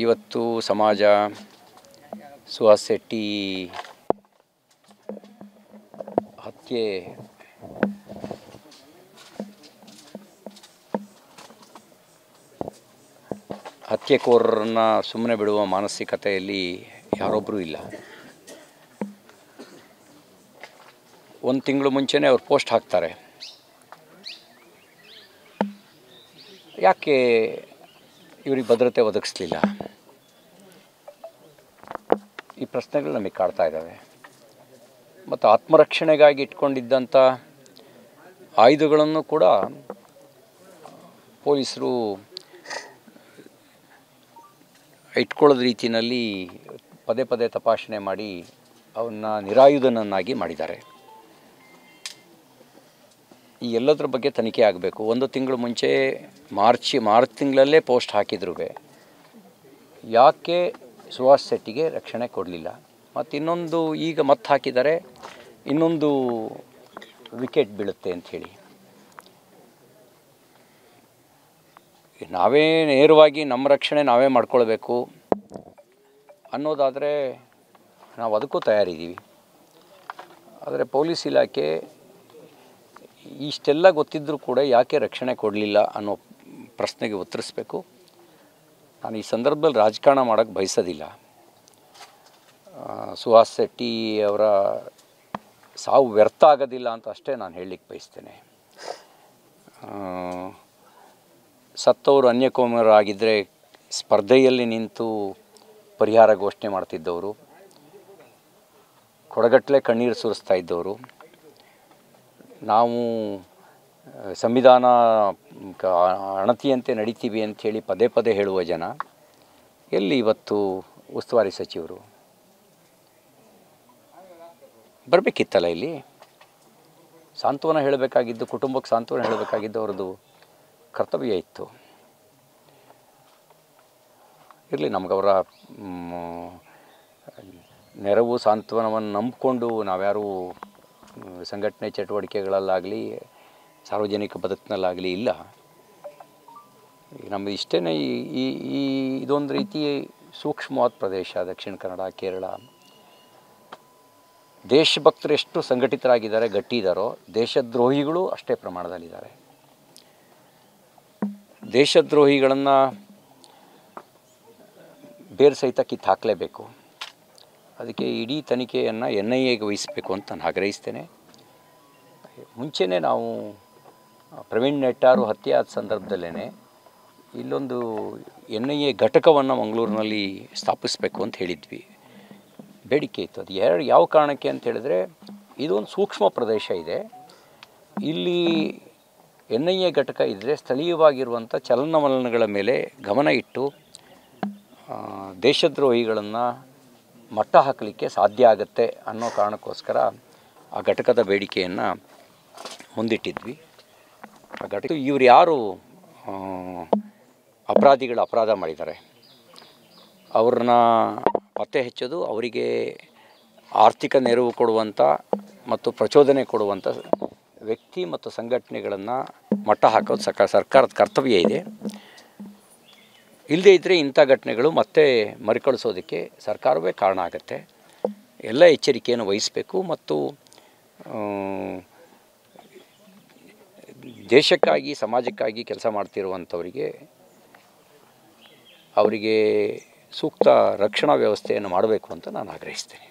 ಇವತ್ತು ಸಮಾಜ ಸುಹಾಸ್ ಶೆಟ್ಟಿ ಹತ್ಯೆಕೋರರನ್ನು ಸುಮ್ಮನೆ ಬಿಡುವ ಮಾನಸಿಕತೆಯಲ್ಲಿ ಯಾರೊಬ್ಬರೂ ಇಲ್ಲ. 1 ತಿಂಗಳು ಮುಂಚೆನೇ ಅವ್ರು ಪೋಸ್ಟ್ ಹಾಕ್ತಾರೆ. ಯಾಕೆ ಇವ್ರಿಗೆ ಭದ್ರತೆ ಒದಗಿಸ್ಲಿಲ್ಲ? ಈ ಪ್ರಶ್ನೆಗಳು ನಮಗೆ ಕಾಡ್ತಾ ಇದ್ದಾವೆ. ಮತ್ತು ಆತ್ಮರಕ್ಷಣೆಗಾಗಿ ಇಟ್ಕೊಂಡಿದ್ದಂಥ ಆಯುಧಗಳನ್ನು ಕೂಡ ಪೊಲೀಸರು ಇಟ್ಕೊಳ್ಳೋದ ರೀತಿಯಲ್ಲಿ ಪದೇ ಪದೇ ತಪಾಸಣೆ ಮಾಡಿ ಅವನ್ನ ನಿರಾಯುಧನನ್ನಾಗಿ ಮಾಡಿದ್ದಾರೆ. ಈ ಎಲ್ಲದರ ಬಗ್ಗೆ ತನಿಖೆ ಆಗಬೇಕು. 1 ತಿಂಗಳು ಮುಂಚೆ ಮಾರ್ಚ್ ತಿಂಗಳಲ್ಲೇ ಪೋಸ್ಟ್ ಹಾಕಿದ್ರು ಯಾಕೆ ಸುಹಾಸ್ ಶೆಟ್ಟಿಗೆ ರಕ್ಷಣೆ ಕೊಡಲಿಲ್ಲ? ಮತ್ತು ಇನ್ನೊಂದು ಈಗ ಮತ್ತೆ ಹಾಕಿದ್ದಾರೆ, ಇನ್ನೊಂದು ವಿಕೆಟ್ ಬೀಳುತ್ತೆ ಅಂಥೇಳಿ. ನಾವೇ ನೇರವಾಗಿ ನಮ್ಮ ರಕ್ಷಣೆ ನಾವೇ ಮಾಡ್ಕೊಳ್ಬೇಕು ಅನ್ನೋದಾದರೆ ನಾವು ಅದಕ್ಕೂ ತಯಾರಿದ್ದೀವಿ. ಆದರೆ ಪೊಲೀಸ್ ಇಲಾಖೆ ಇಷ್ಟೆಲ್ಲ ಗೊತ್ತಿದ್ದರೂ ಕೂಡ ಯಾಕೆ ರಕ್ಷಣೆ ಕೊಡಲಿಲ್ಲ ಅನ್ನೋ ಪ್ರಶ್ನೆಗೆ ಉತ್ತರಿಸಬೇಕು. ನಾನು ಈ ಸಂದರ್ಭದಲ್ಲಿ ರಾಜಕಾರಣ ಮಾಡೋಕ್ಕೆ ಬಯಸೋದಿಲ್ಲ. ಸುಹಾಸ್ ಶೆಟ್ಟಿ ಅವರ ಸಾವು ವ್ಯರ್ಥ ಆಗೋದಿಲ್ಲ ಅಂತ ಅಷ್ಟೇ ನಾನು ಹೇಳಲಿಕ್ಕೆ ಬಯಸ್ತೇನೆ. ಸತ್ತವರು ಅನ್ಯಕೋಮರಾಗಿದ್ದರೆ ಸ್ಪರ್ಧೆಯಲ್ಲಿ ನಿಂತು ಪರಿಹಾರ ಘೋಷಣೆ ಮಾಡ್ತಿದ್ದವರು, ಕೊಡಗಟ್ಟಲೆ ಕಣ್ಣೀರು ಸುರಿಸ್ತಾ ಇದ್ದವರು, ನಾವು ಸಂವಿಧಾನ ಅಣತಿಯಂತೆ ನಡೀತೀವಿ ಅಂಥೇಳಿ ಪದೇ ಪದೇ ಹೇಳುವ ಜನ ಎಲ್ಲಿ ಇವತ್ತು ಉಸ್ತುವಾರಿ ಸಚಿವರು? ಬರಬೇಕಿತ್ತಲ್ಲ ಇಲ್ಲಿ. ಸಾಂತ್ವನ ಹೇಳಬೇಕಾಗಿದ್ದು, ಕುಟುಂಬಕ್ಕೆ ಸಾಂತ್ವನ ಹೇಳಬೇಕಾಗಿದ್ದು ಅವ್ರದ್ದು ಕರ್ತವ್ಯ ಇತ್ತು. ಇರಲಿ, ನಮಗವರ ನೆರವು ಸಾಂತ್ವನವನ್ನು ನಂಬಿಕೊಂಡು ನಾವ್ಯಾರೂ ಸಂಘಟನೆ ಚಟುವಟಿಕೆಗಳಲ್ಲಾಗಲಿ ಸಾರ್ವಜನಿಕ ಬದುಕಿನಲ್ಲಾಗಲಿ ಇಲ್ಲ. ನಮ್ಮದು ಇಷ್ಟೇ. ಈ ಇದೊಂದು ರೀತಿ ಸೂಕ್ಷ್ಮವಾದ ಪ್ರದೇಶ ದಕ್ಷಿಣ ಕನ್ನಡ, ಕೇರಳ. ದೇಶಭಕ್ತರು ಎಷ್ಟು ಸಂಘಟಿತರಾಗಿದ್ದಾರೆ, ಗಟ್ಟಿ ಇದ್ದಾರೋ, ದೇಶದ್ರೋಹಿಗಳು ಅಷ್ಟೇ ಪ್ರಮಾಣದಲ್ಲಿದ್ದಾರೆ. ದೇಶದ್ರೋಹಿಗಳನ್ನು ಬೇರೆ ಸಹಿತ ಕಿತ್ತು ಹಾಕಲೇಬೇಕು. ಅದಕ್ಕೆ ಇಡೀ ತನಿಖೆಯನ್ನು NIAಗೆ ವಹಿಸಬೇಕು ಅಂತ ನಾನು ಆಗ್ರಹಿಸ್ತೇನೆ. ಮುಂಚೆನೇ ನಾವು ಪ್ರವೀಣ್ ನೆಟ್ಟಾರು ಹತ್ಯೆ ಆದ ಸಂದರ್ಭದಲ್ಲೇ ಇಲ್ಲೊಂದು NIA ಘಟಕವನ್ನು ಮಂಗಳೂರಿನಲ್ಲಿ ಸ್ಥಾಪಿಸಬೇಕು ಅಂತ ಹೇಳಿದ್ವಿ, ಬೇಡಿಕೆ ಇತ್ತು. ಅದು ಯಾವ ಕಾರಣಕ್ಕೆ ಅಂತ ಹೇಳಿದ್ರೆ, ಇದೊಂದು ಸೂಕ್ಷ್ಮ ಪ್ರದೇಶ ಇದೆ. ಇಲ್ಲಿ NIA ಘಟಕ ಇದ್ದರೆ ಸ್ಥಳೀಯವಾಗಿರುವಂಥ ಚಲನವಲನಗಳ ಮೇಲೆ ಗಮನ ಇಟ್ಟು ದೇಶದ್ರೋಹಿಗಳನ್ನು ಮಟ್ಟ ಹಾಕಲಿಕ್ಕೆ ಸಾಧ್ಯ ಆಗುತ್ತೆ ಅನ್ನೋ ಕಾರಣಕ್ಕೋಸ್ಕರ ಆ ಘಟಕದ ಬೇಡಿಕೆಯನ್ನು ಮುಂದಿಟ್ಟಿದ್ವಿ. ಆ ಘಟಕ ಇವರು ಯಾರು ಅಪರಾಧ ಮಾಡಿದ್ದಾರೆ ಅವ್ರನ್ನ ಪತ್ತೆ ಹಚ್ಚೋದು, ಅವರಿಗೆ ಆರ್ಥಿಕ ನೆರವು ಕೊಡುವಂಥ ಮತ್ತು ಪ್ರಚೋದನೆ ಕೊಡುವಂಥ ವ್ಯಕ್ತಿ ಮತ್ತು ಸಂಘಟನೆಗಳನ್ನು ಮಟ್ಟ ಹಾಕೋದು ಸರ್ಕಾರದ ಕರ್ತವ್ಯ ಇದೆ. ಇಲ್ಲದೇ ಇದ್ದರೆ ಇಂಥ ಘಟನೆಗಳು ಮತ್ತೆ ಮರುಕಳಿಸೋದಕ್ಕೆ ಸರ್ಕಾರವೇ ಕಾರಣ ಆಗುತ್ತೆ. ಎಲ್ಲ ಎಚ್ಚರಿಕೆಯನ್ನು ವಹಿಸಬೇಕು ಮತ್ತು ದೇಶಕ್ಕಾಗಿ ಸಮಾಜಕ್ಕಾಗಿ ಕೆಲಸ ಮಾಡ್ತಿರುವಂಥವರಿಗೆ ಅವರಿಗೆ ಸೂಕ್ತ ರಕ್ಷಣಾ ವ್ಯವಸ್ಥೆಯನ್ನು ಮಾಡಬೇಕು ಅಂತ ನಾನು ಆಗ್ರಹಿಸ್ತೇನೆ.